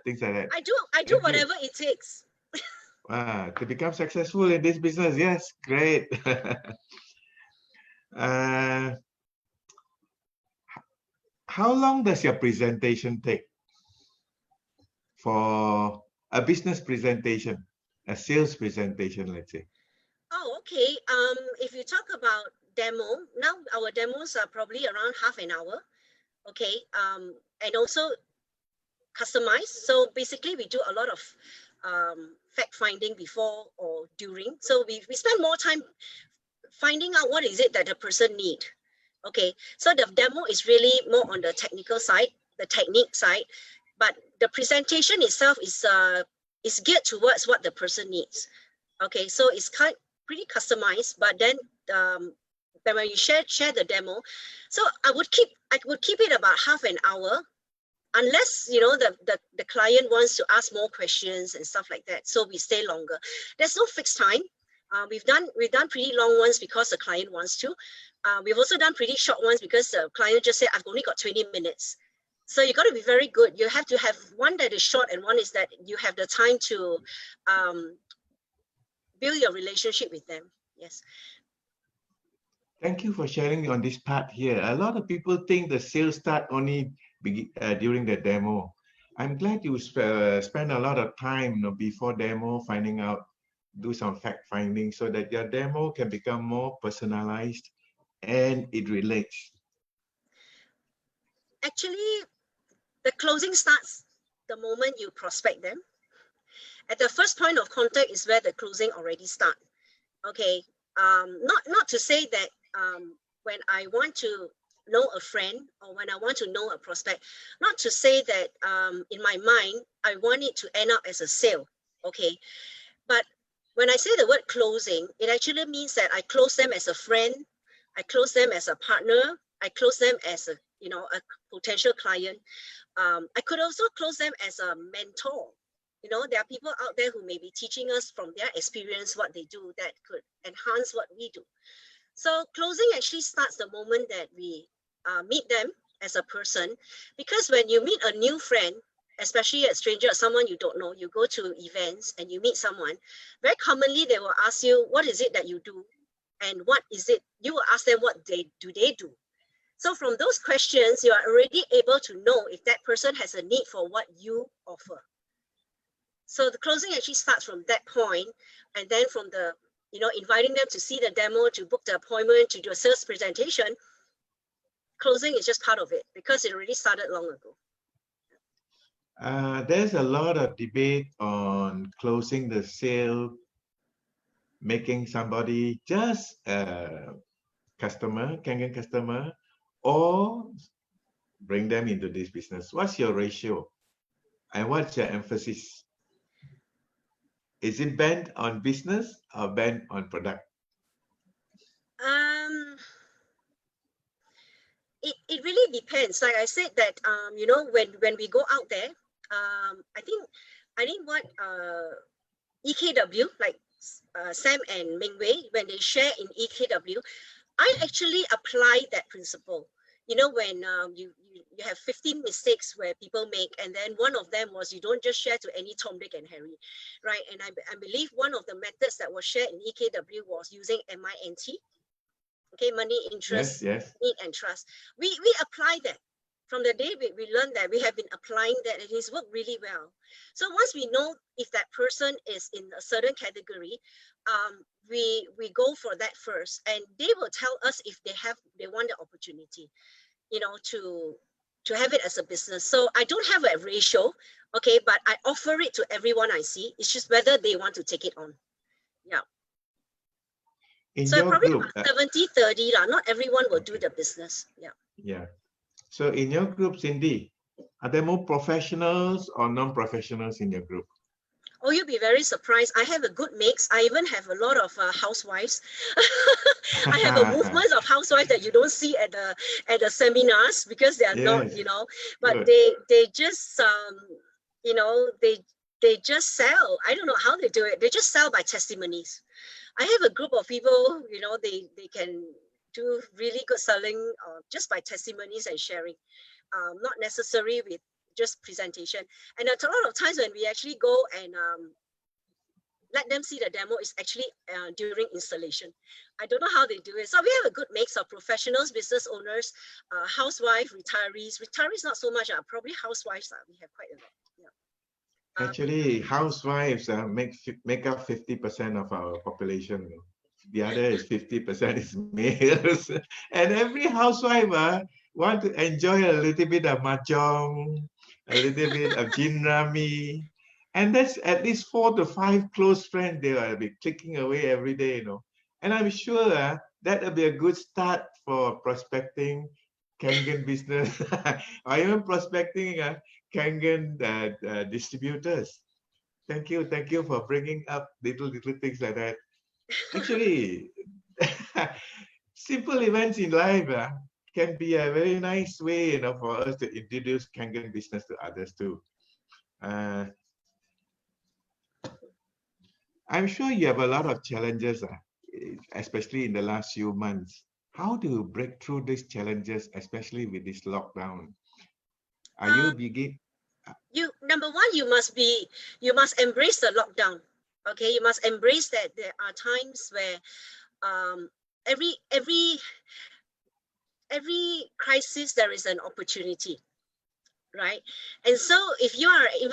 things like that. I do whatever it takes. To become successful in this business, yes, great. How long does your presentation take for a business presentation, a sales presentation, let's say? Oh, okay. If you talk about demo, now our demos are probably around half an hour. Okay. And also customized. So basically we do a lot of fact finding before or during. So we spend more time finding out what is it that the person need. Okay. So the demo is really more on the technical side, the technique side, but the presentation itself is geared towards what the person needs. Okay. So it's pretty customized, but then when you share the demo, so I would keep it about half an hour, unless the client wants to ask more questions and stuff like that. So we stay longer. There's no fixed time. We've done pretty long ones because the client wants to. We've also done pretty short ones because the client just said, I've only got 20 minutes. So you got to be very good. You have to have one that is short and one is that you have the time to build your relationship with them. Yes. Thank you for sharing on this part here. A lot of people think the sales start only during the demo. I'm glad you spend a lot of time before demo, finding out, do some fact finding so that your demo can become more personalized and it relates. Actually, the closing starts the moment you prospect them. At the first point of contact is where the closing already starts. Okay, not to say that when I want to know a friend or when I want to know a prospect, not to say that in my mind, I want it to end up as a sale. Okay, but when I say the word closing, it actually means that I close them as a friend, I close them as a partner, I close them as a potential client. I could also close them as a mentor. There are people out there who may be teaching us from their experience what they do that could enhance what we do. So closing actually starts the moment that we meet them as a person, because when you meet a new friend, especially a stranger, someone you don't know, you go to events and you meet someone, very commonly they will ask you, what is it that you do? And what is it? You will ask them what they do. So from those questions, you are already able to know if that person has a need for what you offer. So the closing actually starts from that point, and then from the, inviting them to see the demo, to book the appointment, to do a sales presentation. Closing is just part of it because it already started long ago. There's a lot of debate on closing the sale, making somebody just a customer, Kangen customer, or bring them into this business. What's your ratio? And what's your emphasis? Is it bent on business or bent on product? It really depends. Like I said that, when we go out there, I think what EKW, like Sam and Ming Wei, when they share in EKW, I actually apply that principle. When you have 15 mistakes where people make, and then one of them was you don't just share to any Tom, Dick, and Harry, right? And I believe one of the methods that was shared in EKW was using MINT, okay, money, interest, Yes. need, and trust. We apply that. From the day we learned that, we have been applying that, and it's worked really well. So once we know if that person is in a certain category, we go for that first, and they will tell us if they want the opportunity, to have it as a business. So I don't have a ratio, okay, but I offer it to everyone I see. It's just whether they want to take it on. Yeah. In So your probably group, about 70-30 lah. Not everyone will do the business. Yeah. yeah. So in your group, Cindy, are there more professionals or non-professionals in your group? Oh, you'll be very surprised. I have a good mix. I even have a lot of housewives. I have a movement of housewives that you don't see at the seminars because they are not, but they just they just sell. I don't know how they do it. They just sell by testimonies. I have a group of people, they can do really good selling just by testimonies and sharing, not necessary with just presentation. And a lot of times when we actually go and let them see the demo, is actually during installation. I don't know how they do it. So we have a good mix of professionals, business owners, housewives, retirees. Retirees not so much, probably housewives. We have quite a lot. Yeah. Actually, housewives make up 50% of our population. The other is 50% is males. And every housewife want to enjoy a little bit of mahjong, a little bit of gin rummy. And that's at least 4 to 5 close friends they will be clicking away every day, And I'm sure that will be a good start for prospecting Kangen business or even prospecting Kangen distributors. Thank you for bringing up little things like that. Actually, simple events in life can be a very nice way, for us to introduce Kangen business to others too. I'm sure you have a lot of challenges, especially in the last few months. How do you break through these challenges, especially with this lockdown? Are you begin? Number one, you must embrace the lockdown. Okay, you must embrace that there are times where every crisis there is an opportunity, right? And so if you're in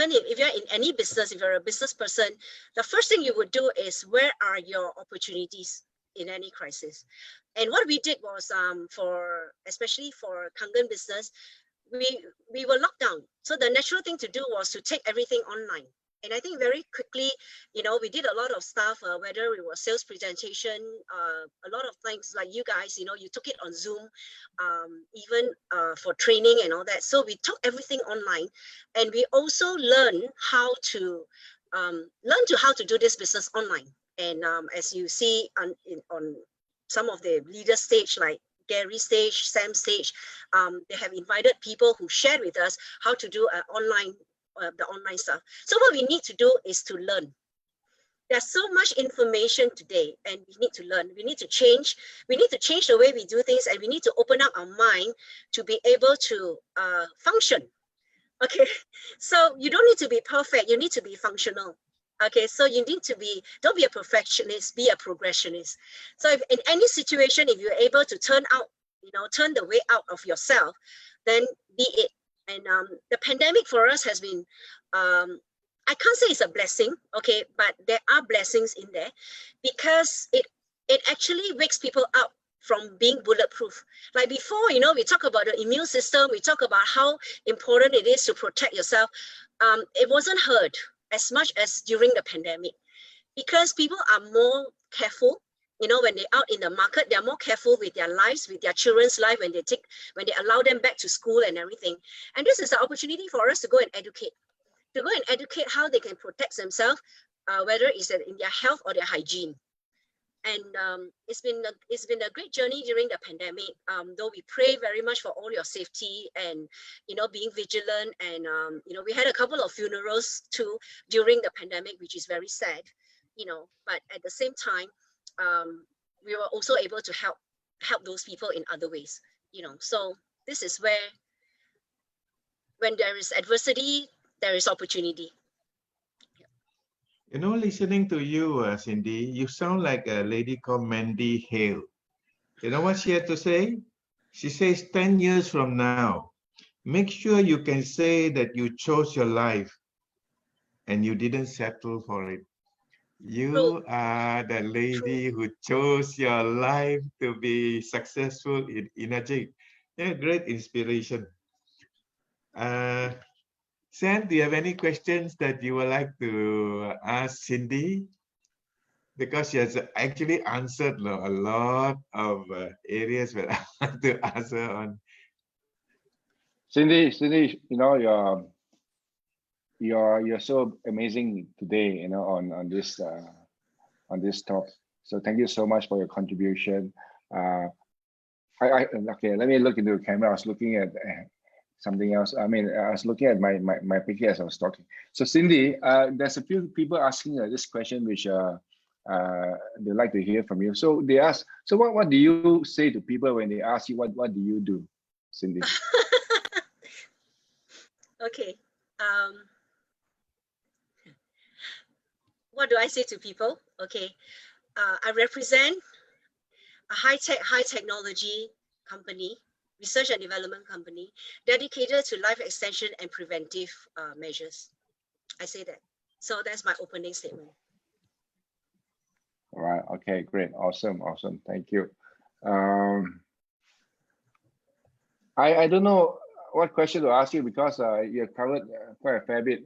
any business, if you're a business person, the first thing you would do is, where are your opportunities in any crisis? And what we did was, especially for Kangen business, we were locked down. So the natural thing to do was to take everything online. And I think very quickly, we did a lot of stuff, whether it was sales presentation, a lot of things like you guys, you took it on Zoom, even for training and all that. So we took everything online, and we also learned how to do this business online. And as you see on some of the leader stage, like Gary stage, Sam stage, they have invited people who shared with us how to do the online stuff. So what we need to do is to learn. There's so much information today, and we need to learn. We need to change. We need to change the way we do things, and we need to open up our mind to be able to function. Okay, so you don't need to be perfect. You need to be functional. Okay, so you need to don't be a perfectionist, be a progressionist. So if in any situation, if you're able to turn the way out of yourself, then be it. And the pandemic for us has been I can't say it's a blessing, okay, but there are blessings in there because it actually wakes people up from being bulletproof. Like before, you know, we talk about the immune system, we talk about how important it is to protect yourself. It wasn't heard as much as during the pandemic because people are more careful. You know, when they're out in the market, they're more careful with their lives, with their children's life, when they allow them back to school and everything. And this is an opportunity for us to go and educate how they can protect themselves, whether it's in their health or their hygiene. And it's been a great journey during the pandemic. Though we pray very much for all your safety and, you know, being vigilant. And you know, we had a couple of funerals too during the pandemic, which is very sad. You know, but at the same time, we were also able to help those people in other ways. You know, so this is where, when there is adversity, there is opportunity. You know, listening to you, Cindy, you sound like a lady called Mandy Hale. You know what she had to say? She says, 10 years from now, make sure you can say that you chose your life and you didn't settle for it. You are the lady who chose your life to be successful in Enagic. Yeah, great inspiration. Sam, do you have any questions that you would like to ask Cindy? Because she has actually answered a lot of areas where I want to ask her on. Cindy, you know, you're so amazing today, you know, on this talk. So thank you so much for your contribution. Okay, let me look into the camera. I was looking at something else. I mean, I was looking at my picture as I was talking. So Cindy, there's a few people asking this question, which they'd like to hear from you. So they ask, so what do you say to people when they ask you what do you do, Cindy? Okay. What do I say to people? Okay. I represent a high technology company, research and development company, dedicated to life extension and preventive measures. I say that. So that's my opening statement. All right. Okay, great. Awesome. Thank you. I don't know what question to ask you because you covered quite a fair bit.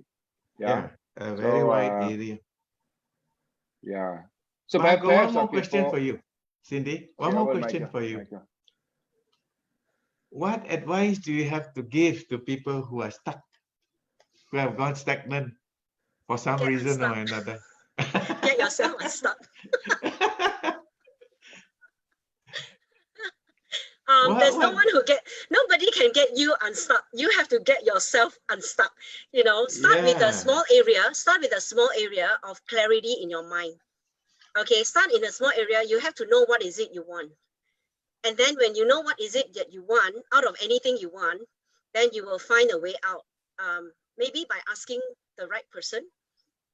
Yeah, a very wide area. Yeah. So I got one more okay, question for you, Cindy. One more question for you. Michael. What advice do you have to give to people who are stuck, who have gone stagnant for some reason or another? Get yourself unstuck. There's no one nobody can get you unstuck. You have to get yourself unstuck. You know, start with a small area of clarity in your mind. Okay, start in a small area. You have to know what is it you want. And then when you know what is it that you want, out of anything you want, then you will find a way out. Maybe by asking the right person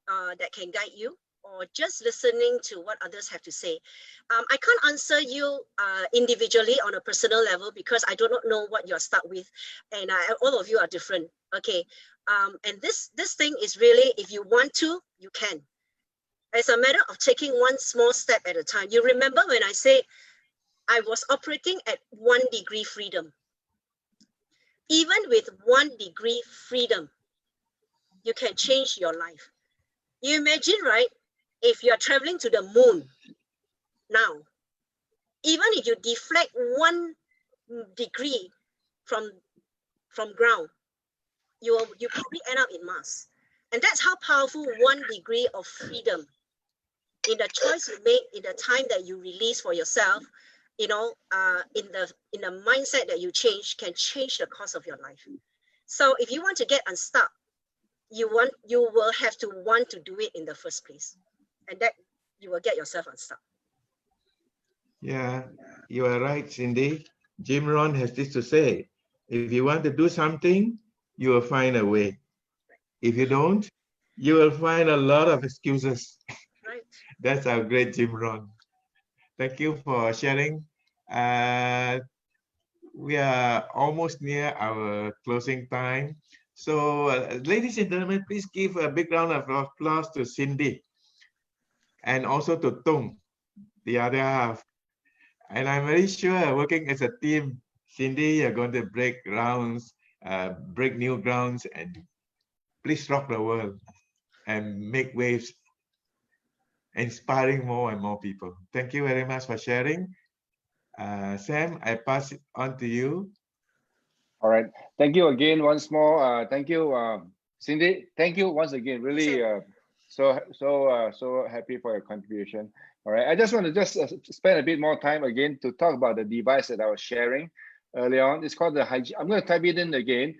that can guide you, or just listening to what others have to say. I can't answer you individually on a personal level because I do not know what you're stuck with, and all of you are different. Okay, and this thing is really, if you want to, you can. It's a matter of taking one small step at a time. You remember when I said I was operating at 1 degree freedom. Even with 1 degree freedom, you can change your life. You imagine, right? If you are traveling to the moon now, even if you deflect 1 degree from ground, you probably end up in Mars. And that's how powerful 1 degree of freedom in the choice you make, in the time that you release for yourself, you know, in the mindset that you change, can change the course of your life. So if you want to get unstuck, you will have to want to do it in the first place, and that you will get yourself unstuck. Yeah, you are right, Cindy. Jim Rohn has this to say: if you want to do something, you will find a way. If you don't, you will find a lot of excuses. Right. That's our great Jim Rohn. Thank you for sharing. We are almost near our closing time. So, ladies and gentlemen, please give a big round of applause to Cindy and also to Tung, the other half. And I'm very sure working as a team, Cindy, you're going to break grounds, break new grounds, and please rock the world and make waves, inspiring more and more people. Thank you very much for sharing. Sam, I pass it on to you. All right. Thank you again once more. Thank you, Cindy. Thank you once again. Really, so happy for your contribution. All right. I just want to spend a bit more time again to talk about the device that I was sharing earlier on. It's called the hygiene. I'm going to type it in again.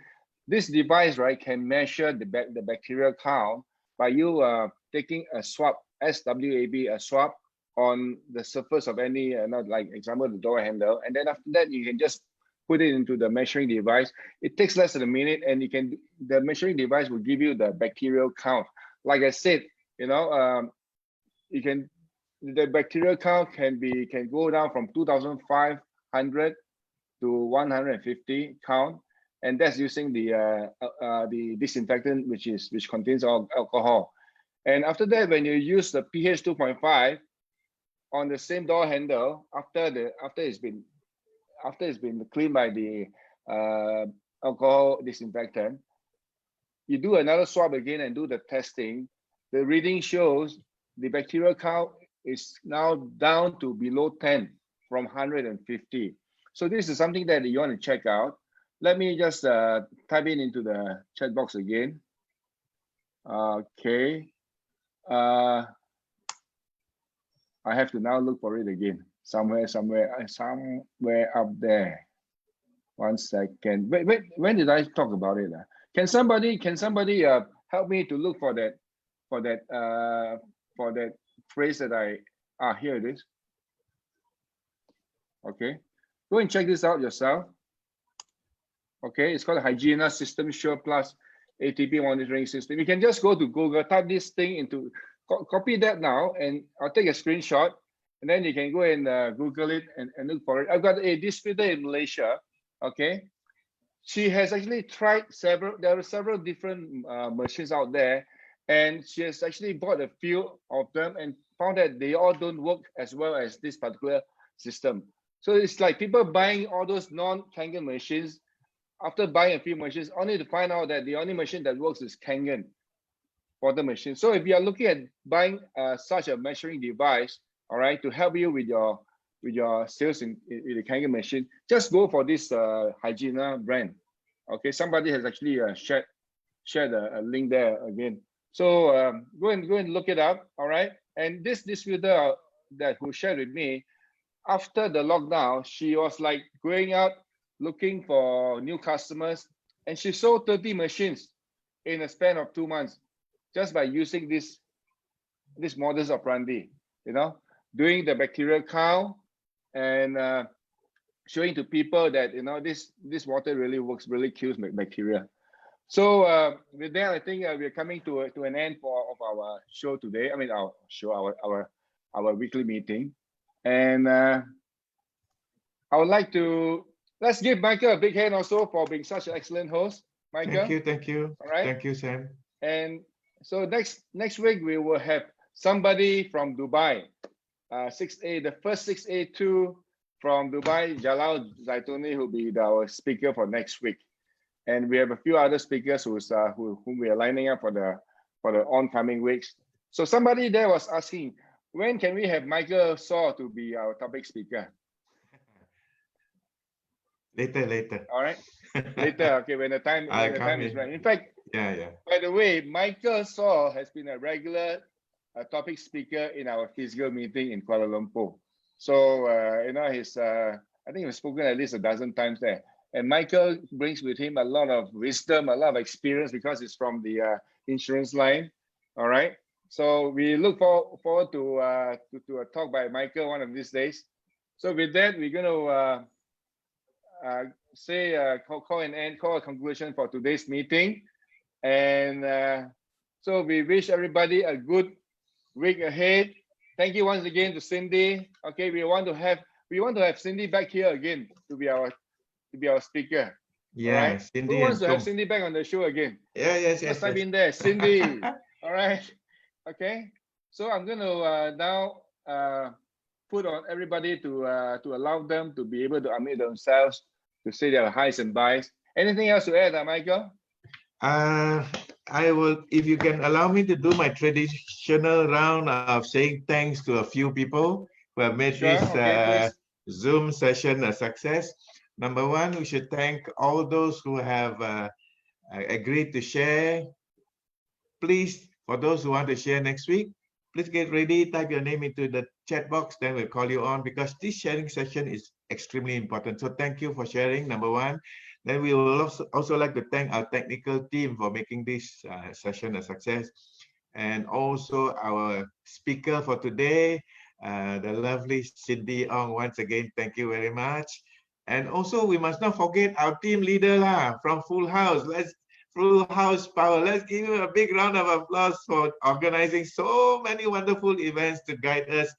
This device, right, can measure the bacterial count by you taking a swab, SWAB, a swab on the surface of any, not like example, the door handle, and then after that you can just put it into the measuring device. It takes less than a minute, and the measuring device will give you the bacterial count. Like I said, the bacterial count can go down from 2,500 to 150 count, and that's using the disinfectant which contains alcohol. And after that, when you use the pH 2.5 on the same door handle, after it's been cleaned by the alcohol disinfectant, you do another swab again and do the testing. The reading shows the bacterial count is now down to below 10 from 150. So this is something that you want to check out. Let me just type it into the chat box again. Okay. I have to now look for it again. Somewhere up there. 1 second. Wait, when did I talk about it? Can somebody help me to look for that phrase that here it is. Okay, go and check this out yourself. Okay, it's called Hygiena System Sure Plus ATP monitoring system. You can just go to Google, type this thing into, copy that now, and I'll take a screenshot, and then you can go and Google it and look for it. I've got a distributor in Malaysia. Okay, she has actually tried there are several different machines out there, and she has actually bought a few of them and found that they all don't work as well as this particular system. So it's like people buying all those non-Kangen machines, after buying a few machines, only to find out that the only machine that works is Kangen for the machine. So if you are looking at buying such a measuring device, all right, to help you with your sales in the Kangen machine, just go for this Hygiena brand. Okay, somebody has actually shared a link there again. So go and look it up. All right, and this distributor who shared with me, after the lockdown, she was like going out looking for new customers, and she sold 30 machines in a span of 2 months just by using this modus operandi, doing the bacterial count and showing to people that this water really works, really kills bacteria. So with that, I think we're coming to an end of our show today. I mean, our show, our weekly meeting, and I would like to let's give Michael a big hand also for being such an excellent host. Michael, Thank you. All right. Thank you, Sam. And so next week we will have somebody from Dubai, 6A, the first 6A2 from Dubai, Jalal Zaitouni, who will be our speaker for next week. And we have a few other speakers whom we are lining up for the oncoming weeks. So somebody there was asking, when can we have Michael Saw to be our topic speaker? Later. All right. Later, okay, when the time is right. In fact, yeah. By the way, Michael Saw has been a regular topic speaker in our physical meeting in Kuala Lumpur. So I think he's spoken at least a dozen times there. And Michael brings with him a lot of wisdom, a lot of experience because he's from the insurance line. All right. So we look forward to a talk by Michael one of these days. So with that, we're going to call a conclusion for today's meeting. And so we wish everybody a good week ahead. Thank you once again to Cindy. Okay, we want to have Cindy back here again to be our speaker. Yeah, right. Cindy Who wants and to have Tom. Cindy back on the show again? Yeah, yes, Let's yes, type yes. in there, Cindy. All right. Okay. So I'm going to now put on everybody to allow them to be able to unmute themselves to say their highs and byes. Anything else to add, Michael? I will, if you can allow me to do my traditional round of saying thanks to a few people who have made Sure, this okay, please. Zoom session a success. Number one, we should thank all those who have agreed to share. Please, for those who want to share next week, please get ready, type your name into the chat box, then we'll call you on because this sharing session is extremely important. So thank you for sharing, number one. Then we will also like to thank our technical team for making this session a success. And also our speaker for today, the lovely Cindy Ong. Once again, thank you very much. And also we must not forget our team leader from Full House. Full House Power. Let's give you a big round of applause for organizing so many wonderful events to guide us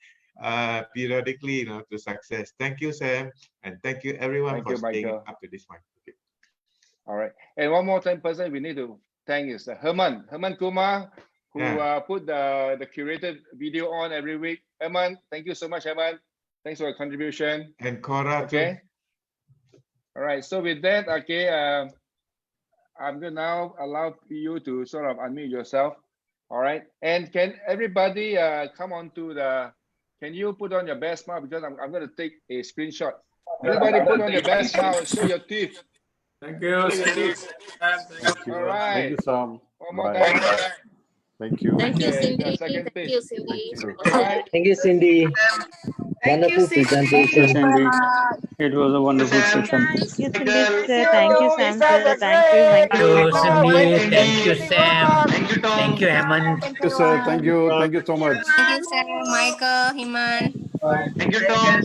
periodically, to success. Thank you, Sam, and thank you everyone for staying up to this point. Okay. All right, and one more person we need to thank is Herman Kumar, who put the curated video on every week. Herman, thank you so much, Herman. Thanks for your contribution. And Cora, okay. Too. All right, so with that, okay, I'm going to now allow you to sort of unmute yourself. All right. And can everybody come on to can you put on your best smile because I'm going to take a screenshot. Everybody put on your best smile, show your teeth. Thank you. All right. Thank you, Sam. One more time. Thank you. Thank you, Cindy. Second Thank you, Cindy. Thank you, Cindy. Wonderful presentation. Cindy. It was a wonderful session. Thank you, Cindy sir. Thank you, Sam sir. Thank you, Michael. Cindy. Thank you, Sam. Thank you, Hemant. Thank you, sir. Thank you. Thank you so much. Thank you, Sam, Michael, Himan. Thank you, Tom.